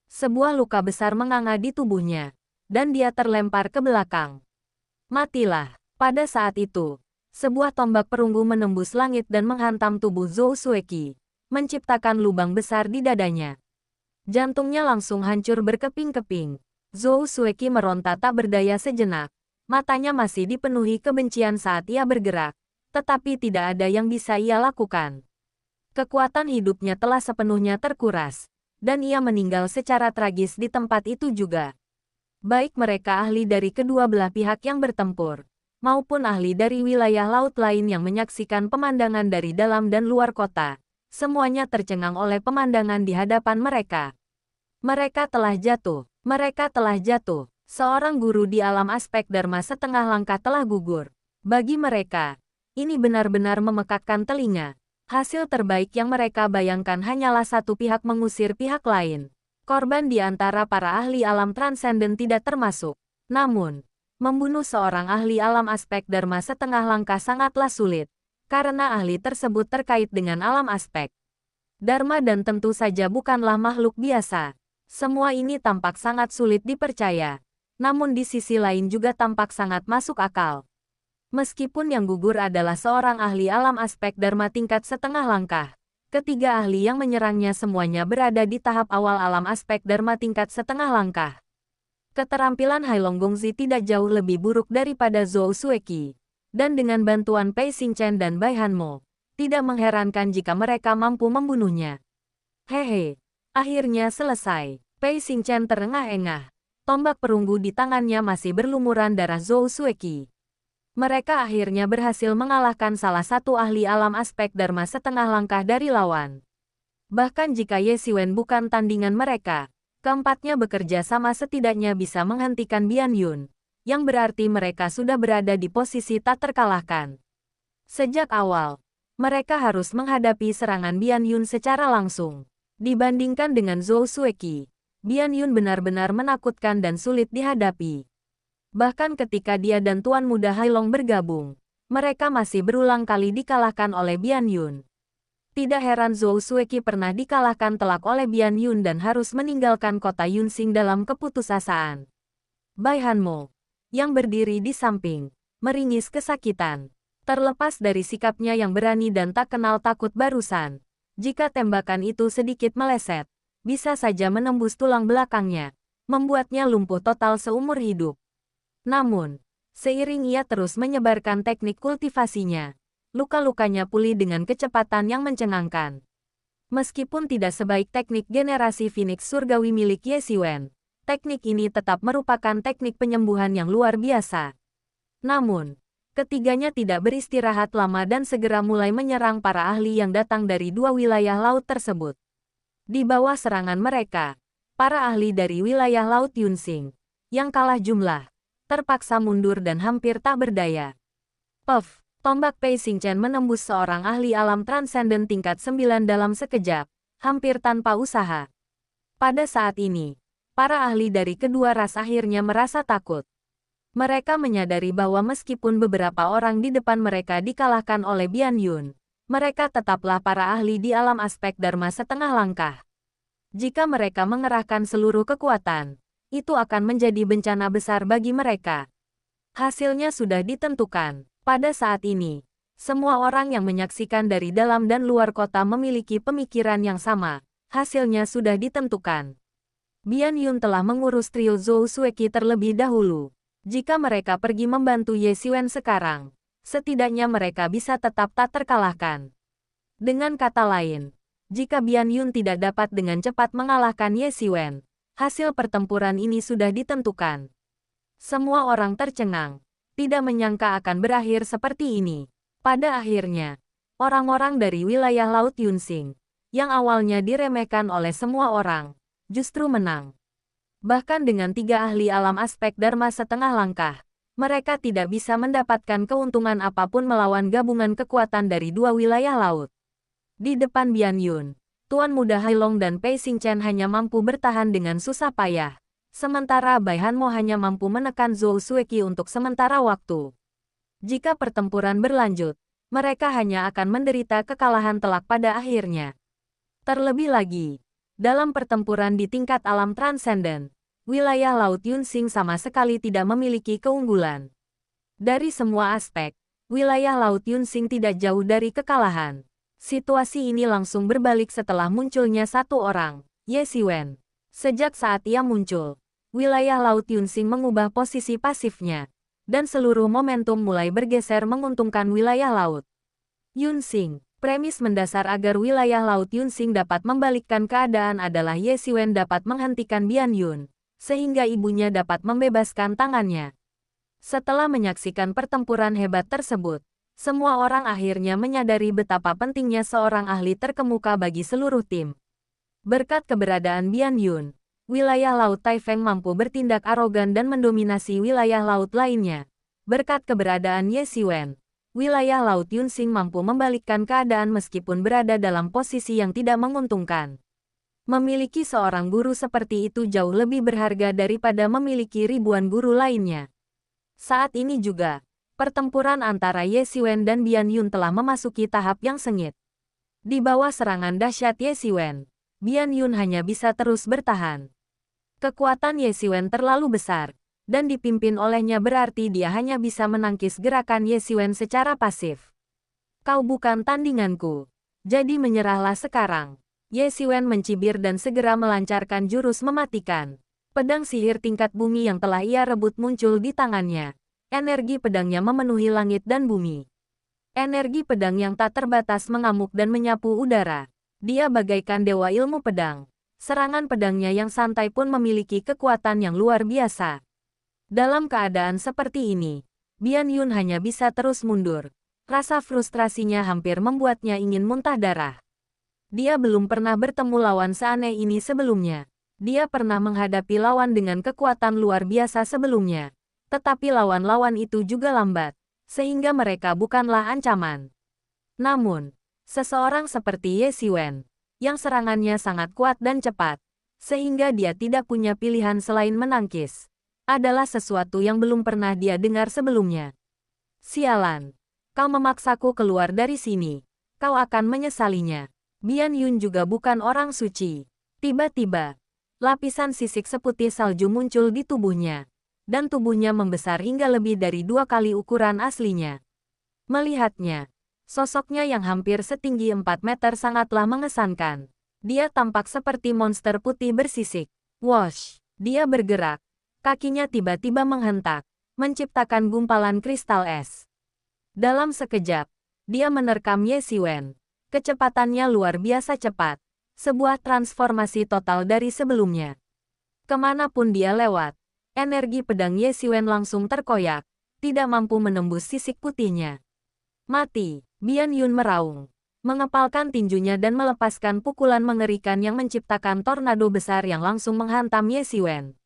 Sebuah luka besar menganga di tubuhnya, dan dia terlempar ke belakang. Matilah. Pada saat itu, sebuah tombak perunggu menembus langit dan menghantam tubuh Zhou Sueki, menciptakan lubang besar di dadanya. Jantungnya langsung hancur berkeping-keping. Zhou Sueki meronta tak berdaya sejenak. Matanya masih dipenuhi kebencian saat ia bergerak, tetapi tidak ada yang bisa ia lakukan. Kekuatan hidupnya telah sepenuhnya terkuras, dan ia meninggal secara tragis di tempat itu juga. Baik mereka ahli dari kedua belah pihak yang bertempur, maupun ahli dari wilayah laut lain yang menyaksikan pemandangan dari dalam dan luar kota, semuanya tercengang oleh pemandangan di hadapan mereka. Mereka telah jatuh, mereka telah jatuh. Seorang guru di alam aspek Dharma setengah langkah telah gugur. Bagi mereka, ini benar-benar memekakkan telinga. Hasil terbaik yang mereka bayangkan hanyalah satu pihak mengusir pihak lain. Korban di antara para ahli alam transenden tidak termasuk. Namun, membunuh seorang ahli alam aspek Dharma setengah langkah sangatlah sulit, karena ahli tersebut terkait dengan alam aspek Dharma dan tentu saja bukanlah makhluk biasa. Semua ini tampak sangat sulit dipercaya, namun di sisi lain juga tampak sangat masuk akal. Meskipun yang gugur adalah seorang ahli alam aspek Dharma tingkat setengah langkah, ketiga ahli yang menyerangnya semuanya berada di tahap awal alam aspek Dharma tingkat setengah langkah. Keterampilan Hailong Gongzi tidak jauh lebih buruk daripada Zhou Sueki, dan dengan bantuan Pei Xingchen dan Bai Hanmo, Tidak mengherankan jika mereka mampu membunuhnya. Hehe, akhirnya selesai. Pei Xingchen terengah-engah. Tombak perunggu di tangannya masih berlumuran darah Zhou Sueki. Mereka akhirnya berhasil mengalahkan salah satu ahli alam aspek Dharma setengah langkah dari lawan. Bahkan jika Ye Xiwen bukan tandingan mereka, keempatnya bekerja sama setidaknya bisa menghentikan Bian Yun, yang berarti mereka sudah berada di posisi tak terkalahkan. Sejak awal, mereka harus menghadapi serangan Bian Yun secara langsung. Dibandingkan dengan Zhou Sueki, Bian Yun benar-benar menakutkan dan sulit dihadapi. Bahkan ketika dia dan Tuan Muda Hailong bergabung, mereka masih berulang kali dikalahkan oleh Bian Yun. Tidak heran Zhou Sueki pernah dikalahkan telak oleh Bian Yun dan harus meninggalkan kota Yunxing dalam keputusasaan. Bai Hanmo, yang berdiri di samping, meringis kesakitan. Terlepas dari sikapnya yang berani dan tak kenal takut barusan, jika tembakan itu sedikit meleset, bisa saja menembus tulang belakangnya, membuatnya lumpuh total seumur hidup. Namun, seiring ia terus menyebarkan teknik kultivasinya, luka-lukanya pulih dengan kecepatan yang mencengangkan. Meskipun tidak sebaik teknik generasi Phoenix Surgawi milik Ye Xiwen, teknik ini tetap merupakan teknik penyembuhan yang luar biasa. Namun, ketiganya tidak beristirahat lama dan segera mulai menyerang para ahli yang datang dari dua wilayah laut tersebut. Di bawah serangan mereka, para ahli dari wilayah Laut Yunxing, yang kalah jumlah, terpaksa mundur dan hampir tak berdaya. Puff, tombak Pei Xingchen menembus seorang ahli alam transenden tingkat 9 dalam sekejap, hampir tanpa usaha. Pada saat ini, para ahli dari kedua ras akhirnya merasa takut. Mereka menyadari bahwa meskipun beberapa orang di depan mereka dikalahkan oleh Bian Yun, mereka tetaplah para ahli di alam aspek Dharma setengah langkah. Jika mereka mengerahkan seluruh kekuatan, itu akan menjadi bencana besar bagi mereka. Hasilnya sudah ditentukan. Pada saat ini, semua orang yang menyaksikan dari dalam dan luar kota memiliki pemikiran yang sama. Hasilnya sudah ditentukan. Bian Yun telah mengurus trio Zhou Sueki terlebih dahulu. Jika mereka pergi membantu Ye Xiwen sekarang, setidaknya mereka bisa tetap tak terkalahkan. Dengan kata lain, jika Bian Yun tidak dapat dengan cepat mengalahkan Ye Xiwen, hasil pertempuran ini sudah ditentukan. Semua orang tercengang, tidak menyangka akan berakhir seperti ini. Pada akhirnya, orang-orang dari wilayah Laut Yunxing, yang awalnya diremehkan oleh semua orang, justru menang. Bahkan dengan 3 ahli alam aspek Dharma setengah langkah, mereka tidak bisa mendapatkan keuntungan apapun melawan gabungan kekuatan dari 2 wilayah laut. Di depan Bian Yun, Tuan Muda Hailong dan Pei Xingchen hanya mampu bertahan dengan susah payah, sementara Bai Hanmo hanya mampu menekan Zhou Sueki untuk sementara waktu. Jika pertempuran berlanjut, mereka hanya akan menderita kekalahan telak pada akhirnya. Terlebih lagi, dalam pertempuran di tingkat alam transenden, wilayah Laut Yunxing sama sekali tidak memiliki keunggulan. Dari semua aspek, wilayah Laut Yunxing tidak jauh dari kekalahan. Situasi ini langsung berbalik setelah munculnya satu orang, Ye Xiwen. Sejak saat ia muncul, wilayah Laut Yunxing mengubah posisi pasifnya, dan seluruh momentum mulai bergeser menguntungkan wilayah Laut Yunxing. Premis mendasar agar wilayah Laut Yunxing dapat membalikkan keadaan adalah Ye Xiwen dapat menghentikan Bian Yun, sehingga ibunya dapat membebaskan tangannya. Setelah menyaksikan pertempuran hebat tersebut, semua orang akhirnya menyadari betapa pentingnya seorang ahli terkemuka bagi seluruh tim. Berkat keberadaan Bian Yun, wilayah Laut Taifeng mampu bertindak arogan dan mendominasi wilayah laut lainnya. Berkat keberadaan Ye Xiwen, wilayah Laut Yunxing mampu membalikkan keadaan meskipun berada dalam posisi yang tidak menguntungkan. Memiliki seorang guru seperti itu jauh lebih berharga daripada memiliki ribuan guru lainnya. Saat ini juga, pertempuran antara Ye Xiwen dan Bian Yun telah memasuki tahap yang sengit. Di bawah serangan dahsyat Ye Xiwen, Bian Yun hanya bisa terus bertahan. Kekuatan Ye Xiwen terlalu besar, dan dipimpin olehnya berarti dia hanya bisa menangkis gerakan Ye Xiwen secara pasif. Kau bukan tandinganku, jadi menyerahlah sekarang. Ye Xiwen mencibir dan segera melancarkan jurus mematikan. Pedang sihir tingkat bumi yang telah ia rebut muncul di tangannya. Energi pedangnya memenuhi langit dan bumi. Energi pedang yang tak terbatas mengamuk dan menyapu udara. Dia bagaikan dewa ilmu pedang. Serangan pedangnya yang santai pun memiliki kekuatan yang luar biasa. Dalam keadaan seperti ini, Bian Yun hanya bisa terus mundur. Rasa frustrasinya hampir membuatnya ingin muntah darah. Dia belum pernah bertemu lawan seaneh ini sebelumnya. Dia pernah menghadapi lawan dengan kekuatan luar biasa sebelumnya. Tetapi lawan-lawan itu juga lambat, sehingga mereka bukanlah ancaman. Namun, seseorang seperti Ye Xiwen, yang serangannya sangat kuat dan cepat, sehingga dia tidak punya pilihan selain menangkis, adalah sesuatu yang belum pernah dia dengar sebelumnya. Sialan, kau memaksaku keluar dari sini. Kau akan menyesalinya. Bian Yun juga bukan orang suci. Tiba-tiba, lapisan sisik seputih salju muncul di tubuhnya, dan tubuhnya membesar hingga lebih dari 2 kali ukuran aslinya. Melihatnya, sosoknya yang hampir setinggi 4 meter sangatlah mengesankan. Dia tampak seperti monster putih bersisik. Wosh! Dia bergerak. Kakinya tiba-tiba menghentak, menciptakan gumpalan kristal es. Dalam sekejap, dia menerkam Ye Xiwen. Kecepatannya luar biasa cepat. Sebuah transformasi total dari sebelumnya. Kemanapun dia lewat, energi pedang Ye Xiwen langsung terkoyak, tidak mampu menembus sisik putihnya. Mati, Bian Yun meraung, mengepalkan tinjunya dan melepaskan pukulan mengerikan yang menciptakan tornado besar yang langsung menghantam Ye Xiwen.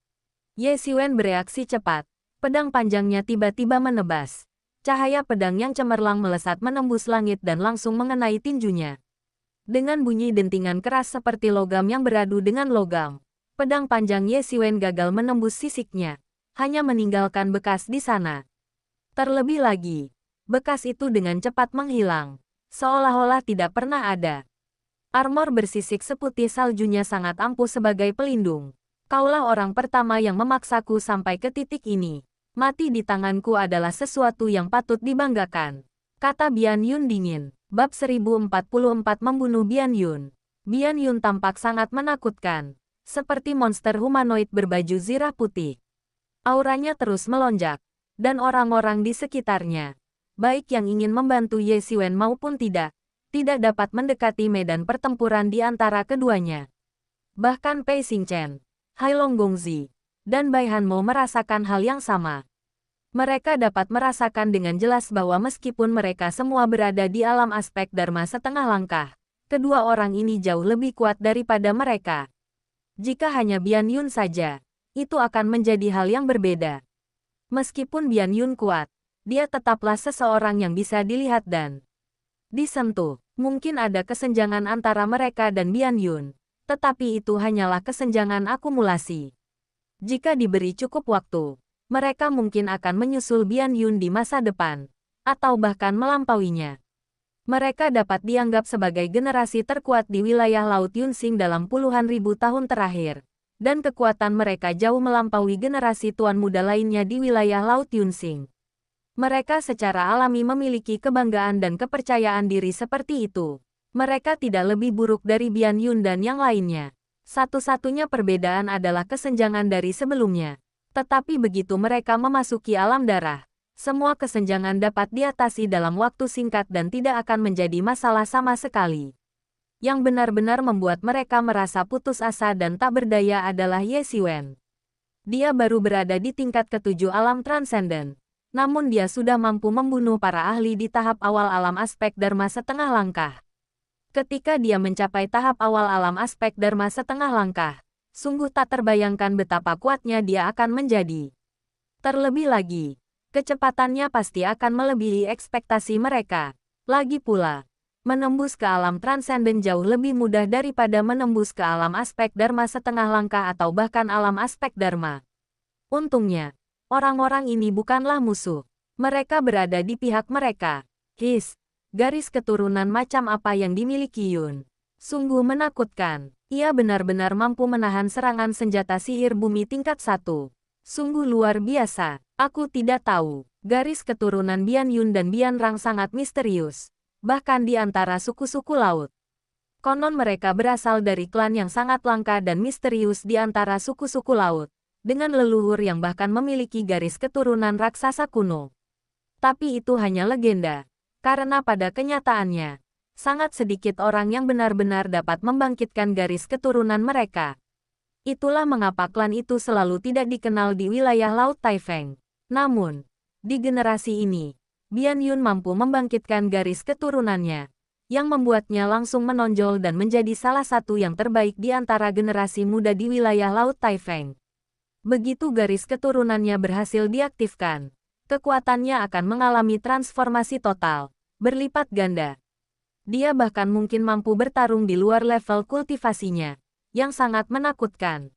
Ye Xiwen bereaksi cepat, pedang panjangnya tiba-tiba menebas. Cahaya pedang yang cemerlang melesat menembus langit dan langsung mengenai tinjunya. Dengan bunyi dentingan keras seperti logam yang beradu dengan logam, pedang panjang Ye Xiwen gagal menembus sisiknya, hanya meninggalkan bekas di sana. Terlebih lagi, bekas itu dengan cepat menghilang, seolah-olah tidak pernah ada. Armor bersisik seputih saljunya sangat ampuh sebagai pelindung. Kaulah orang pertama yang memaksaku sampai ke titik ini. Mati di tanganku adalah sesuatu yang patut dibanggakan, kata Bian Yun dingin. Bab 1044 membunuh Bian Yun. Bian Yun tampak sangat menakutkan, seperti monster humanoid berbaju zirah putih. Auranya terus melonjak, dan orang-orang di sekitarnya, baik yang ingin membantu Ye Xiwen maupun tidak dapat mendekati medan pertempuran di antara keduanya. Bahkan Pei Xingchen, Hailong Gongzi, dan Bai Hanmo merasakan hal yang sama. Mereka dapat merasakan dengan jelas bahwa meskipun mereka semua berada di alam aspek Dharma setengah langkah, kedua orang ini jauh lebih kuat daripada mereka. Jika hanya Bian Yun saja, itu akan menjadi hal yang berbeda. Meskipun Bian Yun kuat, dia tetaplah seseorang yang bisa dilihat dan disentuh. Mungkin ada kesenjangan antara mereka dan Bian Yun, tetapi itu hanyalah kesenjangan akumulasi. Jika diberi cukup waktu, mereka mungkin akan menyusul Bian Yun di masa depan, atau bahkan melampauinya. Mereka dapat dianggap sebagai generasi terkuat di wilayah Laut Yunsing dalam puluhan ribu tahun terakhir, dan kekuatan mereka jauh melampaui generasi tuan muda lainnya di wilayah Laut Yunsing. Mereka secara alami memiliki kebanggaan dan kepercayaan diri seperti itu. Mereka tidak lebih buruk dari Bian Yun dan yang lainnya. Satu-satunya perbedaan adalah kesenjangan dari sebelumnya. Tetapi begitu mereka memasuki alam darah, semua kesenjangan dapat diatasi dalam waktu singkat dan tidak akan menjadi masalah sama sekali. Yang benar-benar membuat mereka merasa putus asa dan tak berdaya adalah Ye Xiwen. Dia baru berada di tingkat ke-7 alam transenden, namun dia sudah mampu membunuh para ahli di tahap awal alam aspek Dharma setengah langkah. Ketika dia mencapai tahap awal alam aspek Dharma setengah langkah, sungguh tak terbayangkan betapa kuatnya dia akan menjadi. Terlebih lagi, kecepatannya pasti akan melebihi ekspektasi mereka. Lagi pula, menembus ke alam transenden jauh lebih mudah daripada menembus ke alam aspek Dharma setengah langkah atau bahkan alam aspek Dharma. Untungnya, orang-orang ini bukanlah musuh. Mereka berada di pihak mereka. Garis keturunan macam apa yang dimiliki Yun? Sungguh menakutkan. Ia benar-benar mampu menahan serangan senjata sihir bumi tingkat 1. Sungguh luar biasa. Aku tidak tahu. Garis keturunan Bian Yun dan Bian Rang sangat misterius. Bahkan di antara suku-suku laut. Konon mereka berasal dari klan yang sangat langka dan misterius di antara suku-suku laut. Dengan leluhur yang bahkan memiliki garis keturunan raksasa kuno. Tapi itu hanya legenda. Karena pada kenyataannya, sangat sedikit orang yang benar-benar dapat membangkitkan garis keturunan mereka. Itulah mengapa klan itu selalu tidak dikenal di wilayah Laut Taifeng. Namun, di generasi ini, Bian Yun mampu membangkitkan garis keturunannya, yang membuatnya langsung menonjol dan menjadi salah satu yang terbaik di antara generasi muda di wilayah Laut Taifeng. Begitu garis keturunannya berhasil diaktifkan, kekuatannya akan mengalami transformasi total, berlipat ganda. Dia bahkan mungkin mampu bertarung di luar level kultivasinya, yang sangat menakutkan.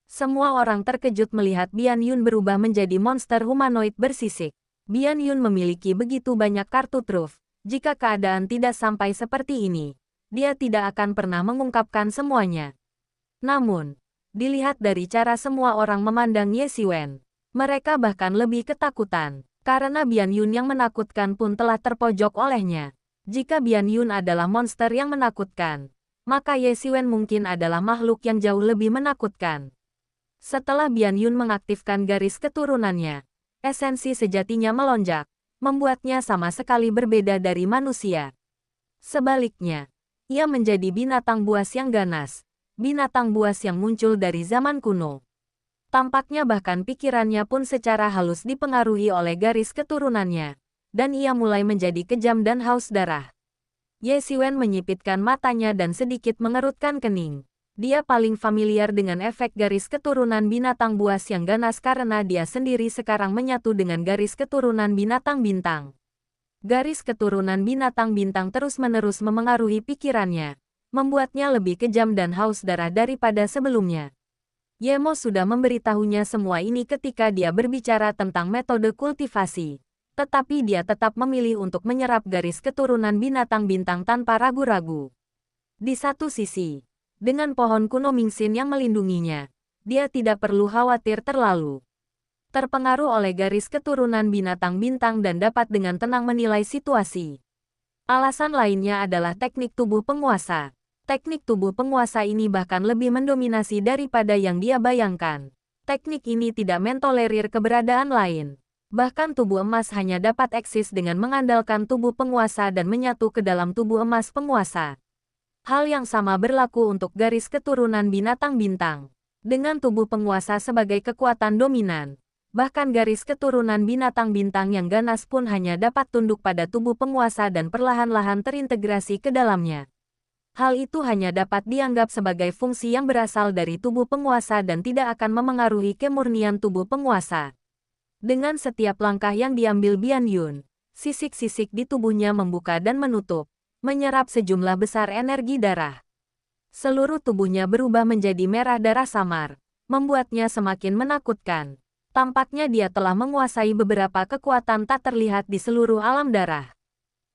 Semua orang terkejut melihat Bian Yun berubah menjadi monster humanoid bersisik. Bian Yun memiliki begitu banyak kartu truf. Jika keadaan tidak sampai seperti ini, dia tidak akan pernah mengungkapkan semuanya. Namun, dilihat dari cara semua orang memandang Ye Siwen, mereka bahkan lebih ketakutan, karena Bian Yun yang menakutkan pun telah terpojok olehnya. Jika Bian Yun adalah monster yang menakutkan, maka Ye Siwen mungkin adalah makhluk yang jauh lebih menakutkan. Setelah Bian Yun mengaktifkan garis keturunannya, esensi sejatinya melonjak, membuatnya sama sekali berbeda dari manusia. Sebaliknya, ia menjadi binatang buas yang ganas, binatang buas yang muncul dari zaman kuno. Tampaknya bahkan pikirannya pun secara halus dipengaruhi oleh garis keturunannya, dan ia mulai menjadi kejam dan haus darah. Ye Siwen menyipitkan matanya dan sedikit mengerutkan kening. Dia paling familiar dengan efek garis keturunan binatang buas yang ganas karena dia sendiri sekarang menyatu dengan garis keturunan binatang bintang. Garis keturunan binatang bintang terus-menerus memengaruhi pikirannya, membuatnya lebih kejam dan haus darah daripada sebelumnya. Yemo sudah memberitahunya semua ini ketika dia berbicara tentang metode kultivasi. Tetapi dia tetap memilih untuk menyerap garis keturunan binatang bintang tanpa ragu-ragu. Di satu sisi, dengan pohon kuno Mingxin yang melindunginya, dia tidak perlu khawatir terlalu terpengaruh oleh garis keturunan binatang bintang dan dapat dengan tenang menilai situasi. Alasan lainnya adalah teknik tubuh penguasa. Teknik tubuh penguasa ini bahkan lebih mendominasi daripada yang dia bayangkan. Teknik ini tidak mentolerir keberadaan lain. Bahkan tubuh emas hanya dapat eksis dengan mengandalkan tubuh penguasa dan menyatu ke dalam tubuh emas penguasa. Hal yang sama berlaku untuk garis keturunan binatang bintang. Dengan tubuh penguasa sebagai kekuatan dominan, bahkan garis keturunan binatang bintang yang ganas pun hanya dapat tunduk pada tubuh penguasa dan perlahan-lahan terintegrasi ke dalamnya. Hal itu hanya dapat dianggap sebagai fungsi yang berasal dari tubuh penguasa dan tidak akan memengaruhi kemurnian tubuh penguasa. Dengan setiap langkah yang diambil Bian Yun, sisik-sisik di tubuhnya membuka dan menutup, menyerap sejumlah besar energi darah. Seluruh tubuhnya berubah menjadi merah darah samar, membuatnya semakin menakutkan. Tampaknya dia telah menguasai beberapa kekuatan tak terlihat di seluruh alam darah.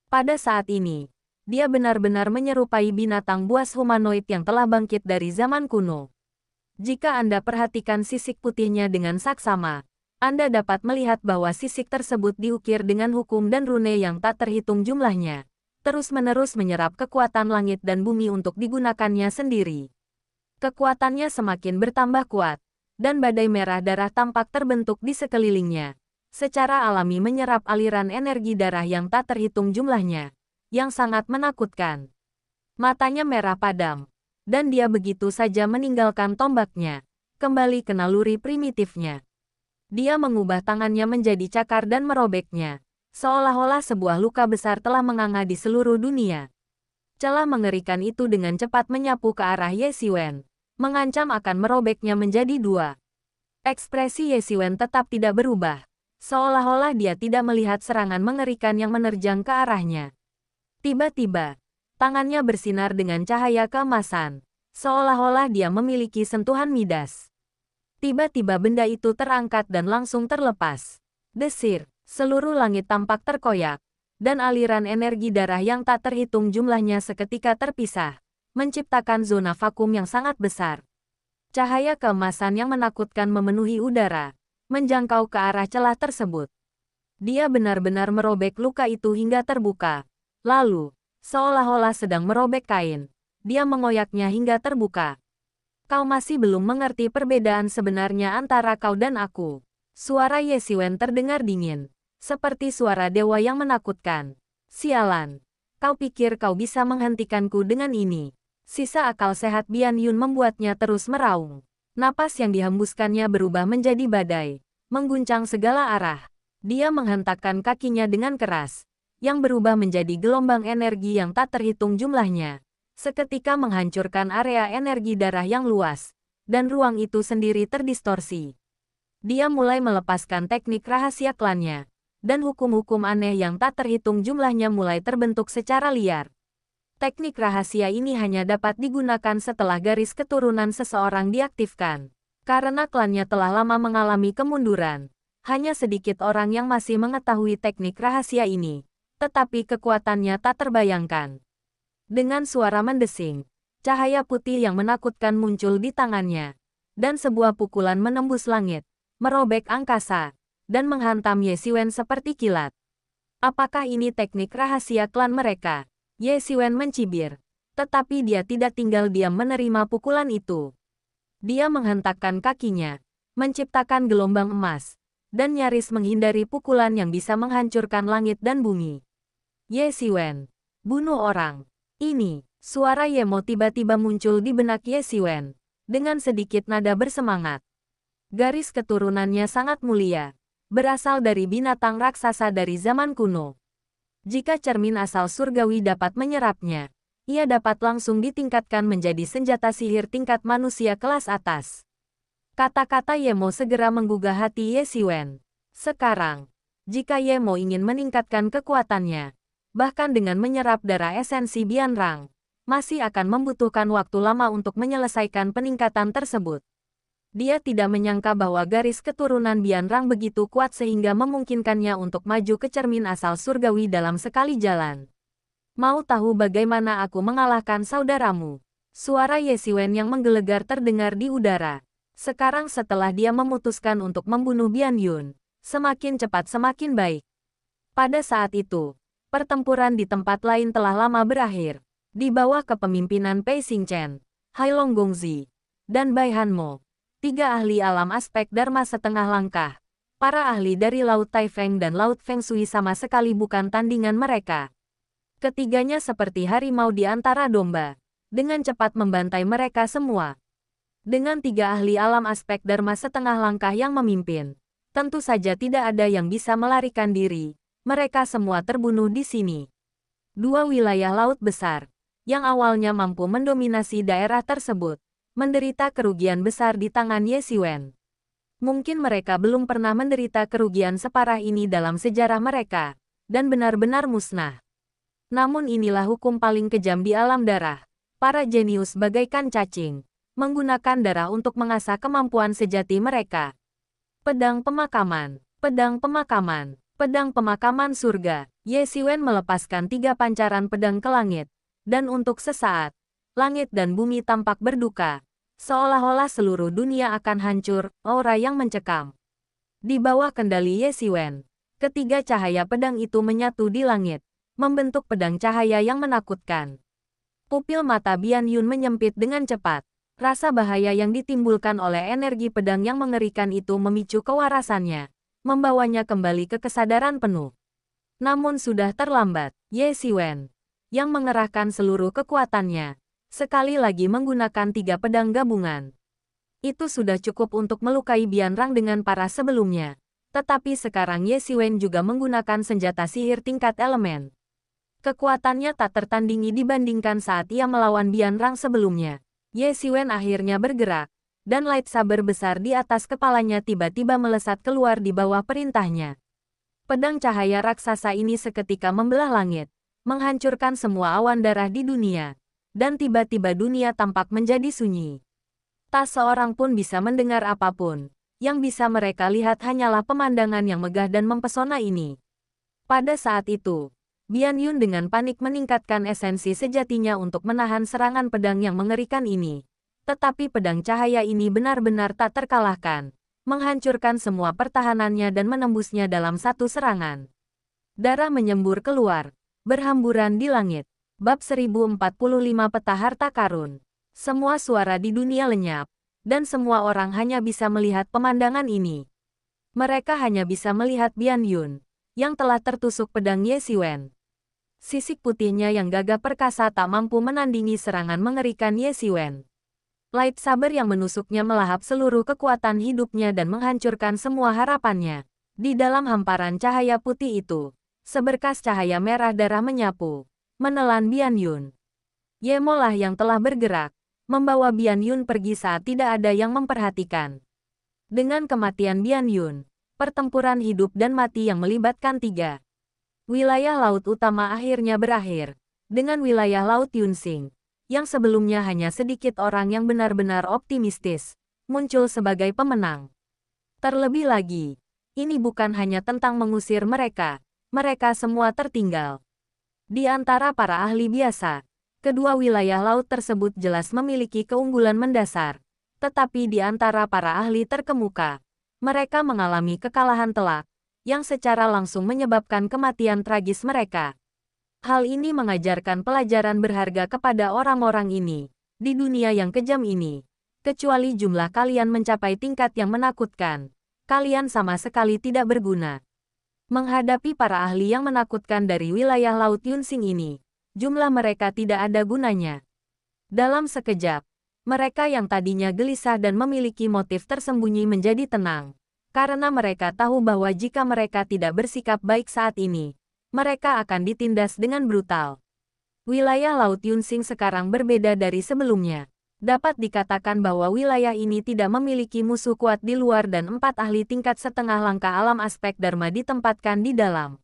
Pada saat ini, dia benar-benar menyerupai binatang buas humanoid yang telah bangkit dari zaman kuno. Jika Anda perhatikan sisik putihnya dengan saksama, Anda dapat melihat bahwa sisik tersebut diukir dengan hukum dan rune yang tak terhitung jumlahnya, terus-menerus menyerap kekuatan langit dan bumi untuk digunakannya sendiri. Kekuatannya semakin bertambah kuat, dan badai merah darah tampak terbentuk di sekelilingnya, secara alami menyerap aliran energi darah yang tak terhitung jumlahnya, yang sangat menakutkan. Matanya merah padam, dan dia begitu saja meninggalkan tombaknya, kembali ke naluri primitifnya. Dia mengubah tangannya menjadi cakar dan merobeknya, seolah-olah sebuah luka besar telah menganga di seluruh dunia. Celah mengerikan itu dengan cepat menyapu ke arah Ye Siwen, mengancam akan merobeknya menjadi dua. Ekspresi Ye Siwen tetap tidak berubah, seolah-olah dia tidak melihat serangan mengerikan yang menerjang ke arahnya. Tiba-tiba, tangannya bersinar dengan cahaya keemasan, seolah-olah dia memiliki sentuhan Midas. Tiba-tiba benda itu terangkat dan langsung terlepas. Desir, seluruh langit tampak terkoyak, dan aliran energi darah yang tak terhitung jumlahnya seketika terpisah, menciptakan zona vakum yang sangat besar. Cahaya keemasan yang menakutkan memenuhi udara, menjangkau ke arah celah tersebut. Dia benar-benar merobek luka itu hingga terbuka. Lalu, seolah-olah sedang merobek kain, dia mengoyaknya hingga terbuka. Kau masih belum mengerti perbedaan sebenarnya antara kau dan aku. Suara Ye Siwen terdengar dingin, seperti suara dewa yang menakutkan. Sialan. Kau pikir kau bisa menghentikanku dengan ini? Sisa akal sehat Bian Yun membuatnya terus meraung. Napas yang dihembuskannya berubah menjadi badai, mengguncang segala arah. Dia menghentakkan kakinya dengan keras, yang berubah menjadi gelombang energi yang tak terhitung jumlahnya. Seketika menghancurkan area energi darah yang luas, dan ruang itu sendiri terdistorsi. Dia mulai melepaskan teknik rahasia klannya, dan hukum-hukum aneh yang tak terhitung jumlahnya mulai terbentuk secara liar. Teknik rahasia ini hanya dapat digunakan setelah garis keturunan seseorang diaktifkan. Karena klannya telah lama mengalami kemunduran, hanya sedikit orang yang masih mengetahui teknik rahasia ini, tetapi kekuatannya tak terbayangkan. Dengan suara mendesing, cahaya putih yang menakutkan muncul di tangannya, dan sebuah pukulan menembus langit, merobek angkasa, dan menghantam Ye Xiwen seperti kilat. Apakah ini teknik rahasia klan mereka? Ye Xiwen mencibir, tetapi dia tidak tinggal diam menerima pukulan itu. Dia menghentakkan kakinya, menciptakan gelombang emas, dan nyaris menghindari pukulan yang bisa menghancurkan langit dan bumi. Ye Xiwen, bunuh orang. Ini, suara Yemo tiba-tiba muncul di benak Ye Xiwen, dengan sedikit nada bersemangat. Garis keturunannya sangat mulia, berasal dari binatang raksasa dari zaman kuno. Jika cermin asal surgawi dapat menyerapnya, ia dapat langsung ditingkatkan menjadi senjata sihir tingkat manusia kelas atas. Kata-kata Yemo segera menggugah hati Ye Xiwen. Sekarang, jika Yemo ingin meningkatkan kekuatannya, bahkan dengan menyerap darah esensi Bianrang, masih akan membutuhkan waktu lama untuk menyelesaikan peningkatan tersebut. Dia tidak menyangka bahwa garis keturunan Bianrang begitu kuat sehingga memungkinkannya untuk maju ke cermin asal surgawi dalam sekali jalan. Mau tahu bagaimana aku mengalahkan saudaramu? Suara Ye Xiwen yang menggelegar terdengar di udara. Sekarang setelah dia memutuskan untuk membunuh Bian Yun, semakin cepat semakin baik. Pada saat itu, pertempuran di tempat lain telah lama berakhir. Di bawah kepemimpinan Pei Xingchen, Hailong Gongzi, dan Bai Hanmo. 3 ahli alam aspek Dharma setengah langkah. Para ahli dari Laut Taifeng dan Laut Feng Shui sama sekali bukan tandingan mereka. Ketiganya seperti harimau di antara domba, dengan cepat membantai mereka semua. Dengan 3 ahli alam aspek Dharma setengah langkah yang memimpin, tentu saja tidak ada yang bisa melarikan diri. Mereka semua terbunuh di sini. 2 wilayah laut besar, yang awalnya mampu mendominasi daerah tersebut, menderita kerugian besar di tangan Ye Xiwen. Mungkin mereka belum pernah menderita kerugian separah ini dalam sejarah mereka, dan benar-benar musnah. Namun inilah hukum paling kejam di alam darah. Para jenius bagaikan cacing, menggunakan darah untuk mengasah kemampuan sejati mereka. Pedang pemakaman, pedang pemakaman, pedang pemakaman surga. Ye Xiwen melepaskan 3 pancaran pedang ke langit, dan untuk sesaat, langit dan bumi tampak berduka, seolah-olah seluruh dunia akan hancur, aura yang mencekam. Di bawah kendali Ye Xiwen, ketiga cahaya pedang itu menyatu di langit, membentuk pedang cahaya yang menakutkan. Pupil mata Bian Yun menyempit dengan cepat. Rasa bahaya yang ditimbulkan oleh energi pedang yang mengerikan itu memicu kewarasannya, membawanya kembali ke kesadaran penuh. Namun sudah terlambat. Ye Xiwen, yang mengerahkan seluruh kekuatannya, sekali lagi menggunakan 3 pedang gabungan. Itu sudah cukup untuk melukai Bianrang dengan parah sebelumnya. Tetapi sekarang Ye Xiwen juga menggunakan senjata sihir tingkat elemen. Kekuatannya tak tertandingi dibandingkan saat ia melawan Bianrang sebelumnya. Ye Xiwen akhirnya bergerak, dan lightsaber besar di atas kepalanya tiba-tiba melesat keluar di bawah perintahnya. Pedang cahaya raksasa ini seketika membelah langit, menghancurkan semua awan darah di dunia. Dan tiba-tiba dunia tampak menjadi sunyi. Tak seorang pun bisa mendengar apapun. Yang bisa mereka lihat hanyalah pemandangan yang megah dan mempesona ini. Pada saat itu, Bian Yun dengan panik meningkatkan esensi sejatinya untuk menahan serangan pedang yang mengerikan ini. Tetapi pedang cahaya ini benar-benar tak terkalahkan, menghancurkan semua pertahanannya dan menembusnya dalam satu serangan. Darah menyembur keluar, berhamburan di langit. Bab 1045 Peta Harta Karun. Semua suara di dunia lenyap, dan semua orang hanya bisa melihat pemandangan ini. Mereka hanya bisa melihat Bian Yun, yang telah tertusuk pedang Ye Xiwen. Sisik putihnya yang gagah perkasa tak mampu menandingi serangan mengerikan Ye Xiwen. Lightsaber yang menusuknya melahap seluruh kekuatan hidupnya dan menghancurkan semua harapannya. Di dalam hamparan cahaya putih itu, seberkas cahaya merah darah menyapu, menelan Bian Yun. Ye Mo lah yang telah bergerak, membawa Bian Yun pergi saat tidak ada yang memperhatikan. Dengan kematian Bian Yun, pertempuran hidup dan mati yang melibatkan 3 wilayah laut utama akhirnya berakhir, dengan wilayah Laut Yunsing, yang sebelumnya hanya sedikit orang yang benar-benar optimistis, muncul sebagai pemenang. Terlebih lagi, ini bukan hanya tentang mengusir mereka semua tertinggal. Di antara para ahli biasa, kedua wilayah laut tersebut jelas memiliki keunggulan mendasar, tetapi di antara para ahli terkemuka, mereka mengalami kekalahan telak, yang secara langsung menyebabkan kematian tragis mereka. Hal ini mengajarkan pelajaran berharga kepada orang-orang ini, di dunia yang kejam ini. Kecuali jumlah kalian mencapai tingkat yang menakutkan, kalian sama sekali tidak berguna. Menghadapi para ahli yang menakutkan dari wilayah Laut Yunsing ini, jumlah mereka tidak ada gunanya. Dalam sekejap, mereka yang tadinya gelisah dan memiliki motif tersembunyi menjadi tenang. Karena mereka tahu bahwa jika mereka tidak bersikap baik saat ini, mereka akan ditindas dengan brutal. Wilayah Laut Yunsing sekarang berbeda dari sebelumnya. Dapat dikatakan bahwa wilayah ini tidak memiliki musuh kuat di luar dan 4 ahli tingkat setengah langkah alam aspek Dharma ditempatkan di dalam.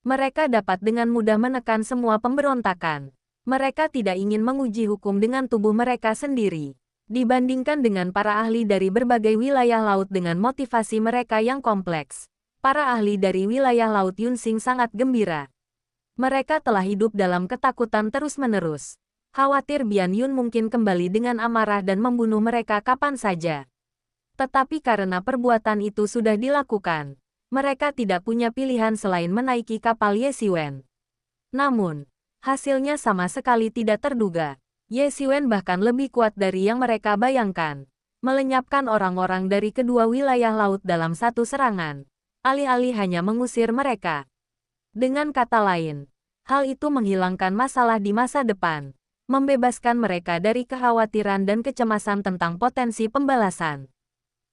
Mereka dapat dengan mudah menekan semua pemberontakan. Mereka tidak ingin menguji hukum dengan tubuh mereka sendiri. Dibandingkan dengan para ahli dari berbagai wilayah laut dengan motivasi mereka yang kompleks, para ahli dari wilayah Laut Yunsing sangat gembira. Mereka telah hidup dalam ketakutan terus-menerus. Khawatir Bian Yun mungkin kembali dengan amarah dan membunuh mereka kapan saja. Tetapi karena perbuatan itu sudah dilakukan, mereka tidak punya pilihan selain menaiki kapal Ye Xiwen. Namun, hasilnya sama sekali tidak terduga. Ye Xiwen bahkan lebih kuat dari yang mereka bayangkan, melenyapkan orang-orang dari kedua wilayah laut dalam satu serangan, alih-alih hanya mengusir mereka. Dengan kata lain, hal itu menghilangkan masalah di masa depan, membebaskan mereka dari kekhawatiran dan kecemasan tentang potensi pembalasan.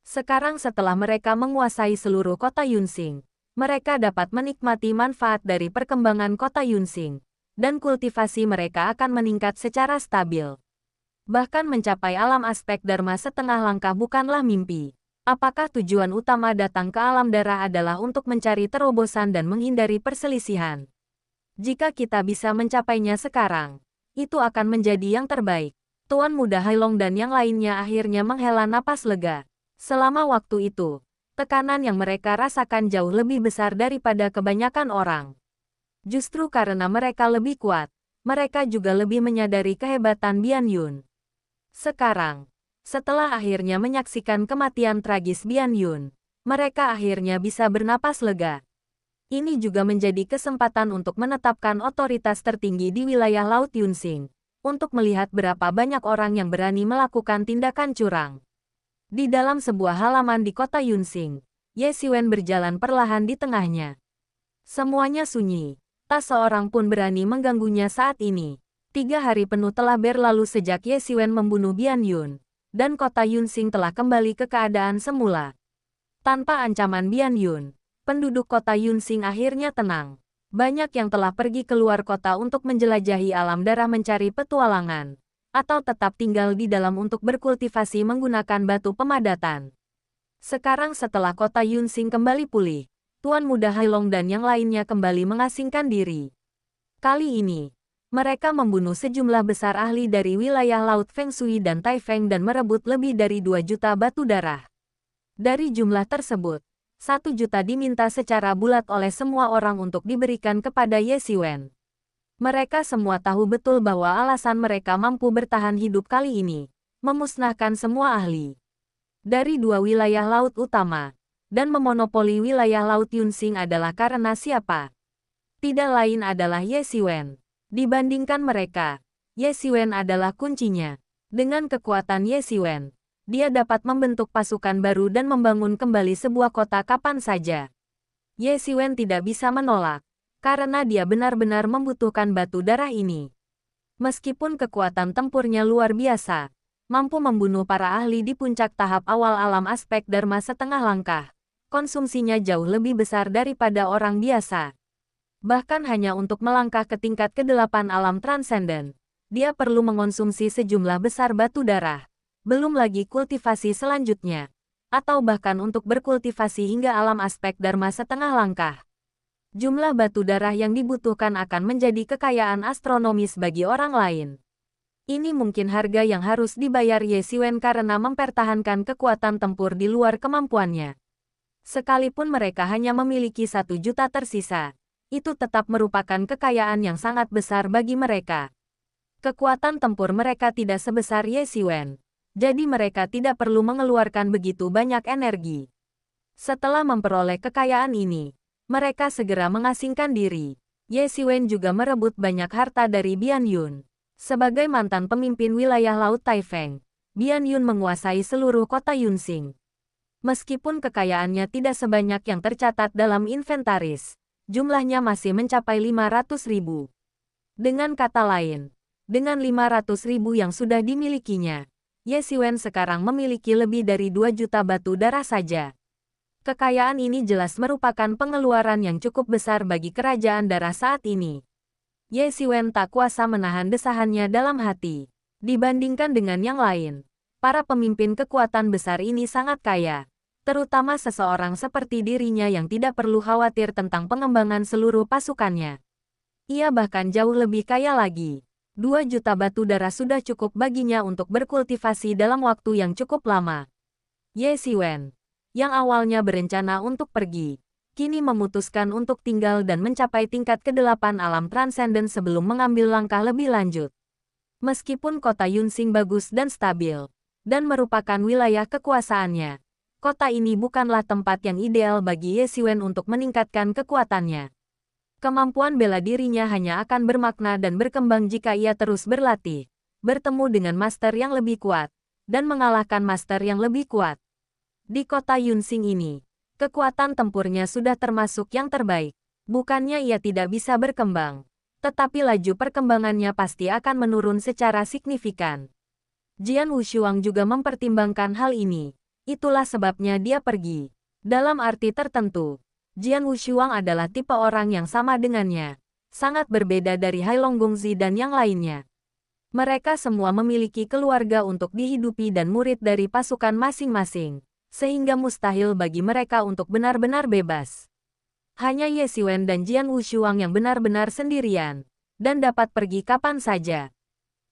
Sekarang setelah mereka menguasai seluruh kota Yunsing, mereka dapat menikmati manfaat dari perkembangan kota Yunsing, dan kultivasi mereka akan meningkat secara stabil. Bahkan mencapai alam aspek Dharma setengah langkah bukanlah mimpi. Apakah tujuan utama datang ke alam darah adalah untuk mencari terobosan dan menghindari perselisihan? Jika kita bisa mencapainya sekarang, itu akan menjadi yang terbaik. Tuan Muda Hailong dan yang lainnya akhirnya menghela napas lega. Selama waktu itu, tekanan yang mereka rasakan jauh lebih besar daripada kebanyakan orang. Justru karena mereka lebih kuat, mereka juga lebih menyadari kehebatan Bian Yun. Sekarang, setelah akhirnya menyaksikan kematian tragis Bian Yun, mereka akhirnya bisa bernapas lega. Ini juga menjadi kesempatan untuk menetapkan otoritas tertinggi di wilayah Laut Yunsing, untuk melihat berapa banyak orang yang berani melakukan tindakan curang. Di dalam sebuah halaman di kota Yunsing, Ye Xiwen berjalan perlahan di tengahnya. Semuanya sunyi. Tak seorang pun berani mengganggunya saat ini. 3 hari penuh telah berlalu sejak Ye Xiwen membunuh Bian Yun, dan kota Yunsing telah kembali ke keadaan semula. Tanpa ancaman Bian Yun, penduduk kota Yunsing akhirnya tenang. Banyak yang telah pergi keluar kota untuk menjelajahi alam darah mencari petualangan, atau tetap tinggal di dalam untuk berkultivasi menggunakan batu pemadatan. Sekarang setelah kota Yunsing kembali pulih, Tuan Muda Hailong dan yang lainnya kembali mengasingkan diri. Kali ini, mereka membunuh sejumlah besar ahli dari wilayah Laut Feng Shui dan Tai Feng dan merebut lebih dari 2 juta batu darah. Dari jumlah tersebut, 1 juta diminta secara bulat oleh semua orang untuk diberikan kepada Ye Xiwen. Mereka semua tahu betul bahwa alasan mereka mampu bertahan hidup kali ini, memusnahkan semua ahli dari 2 wilayah laut utama, dan memonopoli wilayah Laut Yunsing adalah karena siapa? Tidak lain adalah Ye Xiwen. Dibandingkan mereka, Ye Xiwen adalah kuncinya. Dengan kekuatan Ye Xiwen, dia dapat membentuk pasukan baru dan membangun kembali sebuah kota kapan saja. Ye Xiwen tidak bisa menolak, karena dia benar-benar membutuhkan batu darah ini. Meskipun kekuatan tempurnya luar biasa, mampu membunuh para ahli di puncak tahap awal alam aspek Dharma setengah langkah, konsumsinya jauh lebih besar daripada orang biasa. Bahkan hanya untuk melangkah ke tingkat ke-8 alam transenden, dia perlu mengonsumsi sejumlah besar batu darah. Belum lagi kultivasi selanjutnya, atau bahkan untuk berkultivasi hingga alam aspek Dharma setengah langkah. Jumlah batu darah yang dibutuhkan akan menjadi kekayaan astronomis bagi orang lain. Ini mungkin harga yang harus dibayar Ye Xiwen karena mempertahankan kekuatan tempur di luar kemampuannya. Sekalipun mereka hanya memiliki 1 juta tersisa, itu tetap merupakan kekayaan yang sangat besar bagi mereka. Kekuatan tempur mereka tidak sebesar Ye Xiwen, jadi mereka tidak perlu mengeluarkan begitu banyak energi. Setelah memperoleh kekayaan ini, mereka segera mengasingkan diri. Ye Xiwen juga merebut banyak harta dari Bian Yun. Sebagai mantan pemimpin wilayah Laut Taifeng, Bian Yun menguasai seluruh kota Yunxing. Meskipun kekayaannya tidak sebanyak yang tercatat dalam inventaris, jumlahnya masih mencapai 500.000. Dengan kata lain, dengan 500.000 yang sudah dimilikinya, Ye Xiwen sekarang memiliki lebih dari 2 juta batu darah saja. Kekayaan ini jelas merupakan pengeluaran yang cukup besar bagi kerajaan darah saat ini. Ye Xiwen tak kuasa menahan desahannya dalam hati. Dibandingkan dengan yang lain, para pemimpin kekuatan besar ini sangat kaya, terutama seseorang seperti dirinya yang tidak perlu khawatir tentang pengembangan seluruh pasukannya. Ia bahkan jauh lebih kaya lagi. 2 juta batu darah sudah cukup baginya untuk berkultivasi dalam waktu yang cukup lama. Ye Xiwen, yang awalnya berencana untuk pergi, kini memutuskan untuk tinggal dan mencapai tingkat ke-8 alam transenden sebelum mengambil langkah lebih lanjut. Meskipun kota Yunxing bagus dan stabil, dan merupakan wilayah kekuasaannya, kota ini bukanlah tempat yang ideal bagi Ye Xiwen untuk meningkatkan kekuatannya. Kemampuan bela dirinya hanya akan bermakna dan berkembang jika ia terus berlatih, bertemu dengan master yang lebih kuat, dan mengalahkan master yang lebih kuat. Di kota Yunxing ini, kekuatan tempurnya sudah termasuk yang terbaik. Bukannya ia tidak bisa berkembang, tetapi laju perkembangannya pasti akan menurun secara signifikan. Jian Wushuang juga mempertimbangkan hal ini. Itulah sebabnya dia pergi. Dalam arti tertentu, Jian Wushuang adalah tipe orang yang sama dengannya, sangat berbeda dari Hailong Gongzi dan yang lainnya. Mereka semua memiliki keluarga untuk dihidupi dan murid dari pasukan masing-masing, sehingga mustahil bagi mereka untuk benar-benar bebas. Hanya Ye Xiwen dan Jian Wushuang yang benar-benar sendirian, dan dapat pergi kapan saja.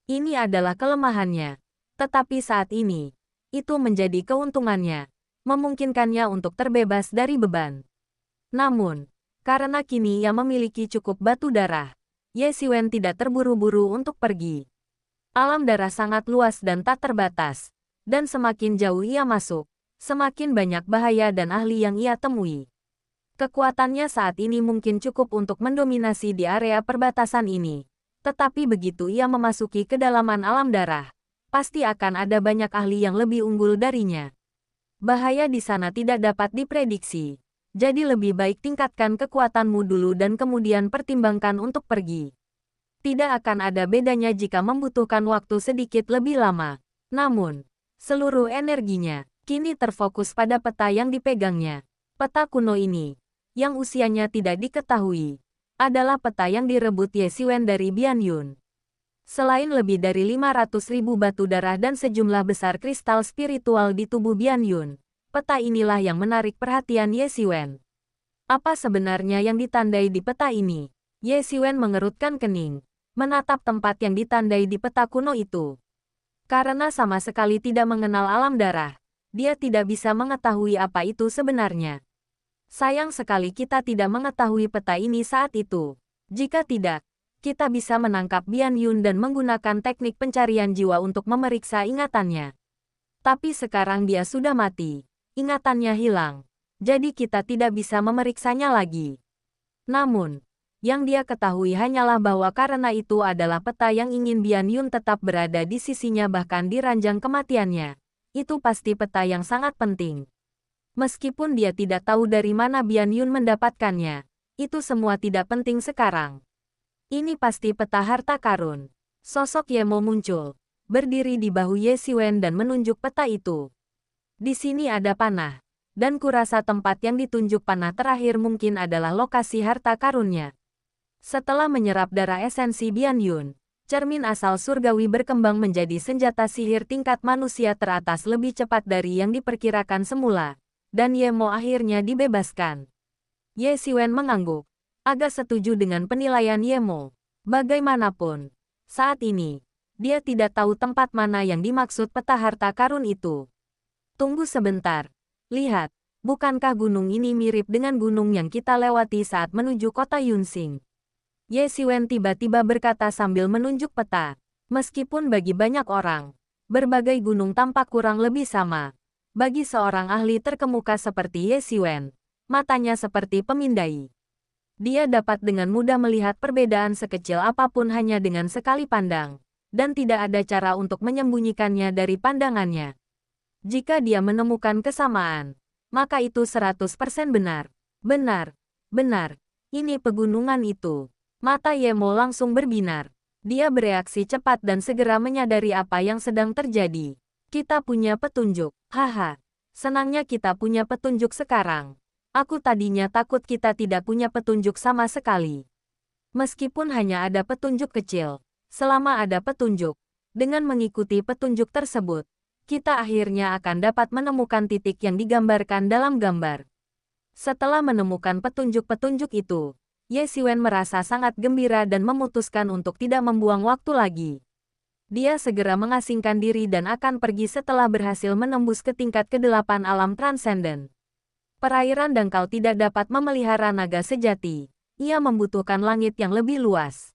Ini adalah kelemahannya, tetapi saat ini, itu menjadi keuntungannya, memungkinkannya untuk terbebas dari beban. Namun, karena kini ia memiliki cukup batu darah, Ye Xiwen tidak terburu-buru untuk pergi. Alam darah sangat luas dan tak terbatas, dan semakin jauh ia masuk, semakin banyak bahaya dan ahli yang ia temui. Kekuatannya saat ini mungkin cukup untuk mendominasi di area perbatasan ini, tetapi begitu ia memasuki kedalaman alam darah, pasti akan ada banyak ahli yang lebih unggul darinya. Bahaya di sana tidak dapat diprediksi. Jadi lebih baik tingkatkan kekuatanmu dulu dan kemudian pertimbangkan untuk pergi. Tidak akan ada bedanya jika membutuhkan waktu sedikit lebih lama. Namun, seluruh energinya kini terfokus pada peta yang dipegangnya. Peta kuno ini, yang usianya tidak diketahui, adalah peta yang direbut Ye Xiwen dari Bian Yun. Selain lebih dari 500.000 batu darah dan sejumlah besar kristal spiritual di tubuh Bian Yun, peta inilah yang menarik perhatian Ye Xiwen. Apa sebenarnya yang ditandai di peta ini? Ye Xiwen mengerutkan kening, menatap tempat yang ditandai di peta kuno itu. Karena sama sekali tidak mengenal alam darah, dia tidak bisa mengetahui apa itu sebenarnya. Sayang sekali kita tidak mengetahui peta ini saat itu. Jika tidak, kita bisa menangkap Bian Yun dan menggunakan teknik pencarian jiwa untuk memeriksa ingatannya. Tapi sekarang dia sudah mati. Ingatannya hilang, jadi kita tidak bisa memeriksanya lagi. Namun, yang dia ketahui hanyalah bahwa karena itu adalah peta yang ingin Bian Yun tetap berada di sisinya bahkan di ranjang kematiannya. Itu pasti peta yang sangat penting. Meskipun dia tidak tahu dari mana Bian Yun mendapatkannya, Itu semua tidak penting sekarang. Ini pasti peta harta karun. Sosok Yemo muncul, berdiri di bahu Ye Siwen dan menunjuk peta itu. Di sini ada panah, dan kurasa tempat yang ditunjuk panah terakhir mungkin adalah lokasi harta karunnya. Setelah menyerap darah esensi Bian Yun, cermin asal surgawi berkembang menjadi senjata sihir tingkat manusia teratas lebih cepat dari yang diperkirakan semula, dan Yemo akhirnya dibebaskan. Ye Siwen mengangguk, agak setuju dengan penilaian Yemo. Bagaimanapun, saat ini, dia tidak tahu tempat mana yang dimaksud peta harta karun itu. Tunggu sebentar. Lihat, bukankah gunung ini mirip dengan gunung yang kita lewati saat menuju kota Yunsing? Ye Siwen tiba-tiba berkata sambil menunjuk peta. Meskipun bagi banyak orang, berbagai gunung tampak kurang lebih sama. Bagi seorang ahli terkemuka seperti Ye Siwen, matanya seperti pemindai. Dia dapat dengan mudah melihat perbedaan sekecil apapun hanya dengan sekali pandang, dan tidak ada cara untuk menyembunyikannya dari pandangannya. Jika dia menemukan kesamaan, maka itu 100% benar. Benar, benar, ini pegunungan itu. Mata Yemo langsung berbinar. Dia bereaksi cepat dan segera menyadari apa yang sedang terjadi. Kita punya petunjuk, haha. Senangnya kita punya petunjuk sekarang. Aku tadinya takut kita tidak punya petunjuk sama sekali. Meskipun hanya ada petunjuk kecil, selama ada petunjuk, dengan mengikuti petunjuk tersebut, kita akhirnya akan dapat menemukan titik yang digambarkan dalam gambar. Setelah menemukan petunjuk-petunjuk itu, Ye Siwen merasa sangat gembira dan memutuskan untuk tidak membuang waktu lagi. Dia segera mengasingkan diri dan akan pergi setelah berhasil menembus ke tingkat ke-8 alam transenden. Perairan dangkal tidak dapat memelihara naga sejati. Ia membutuhkan langit yang lebih luas.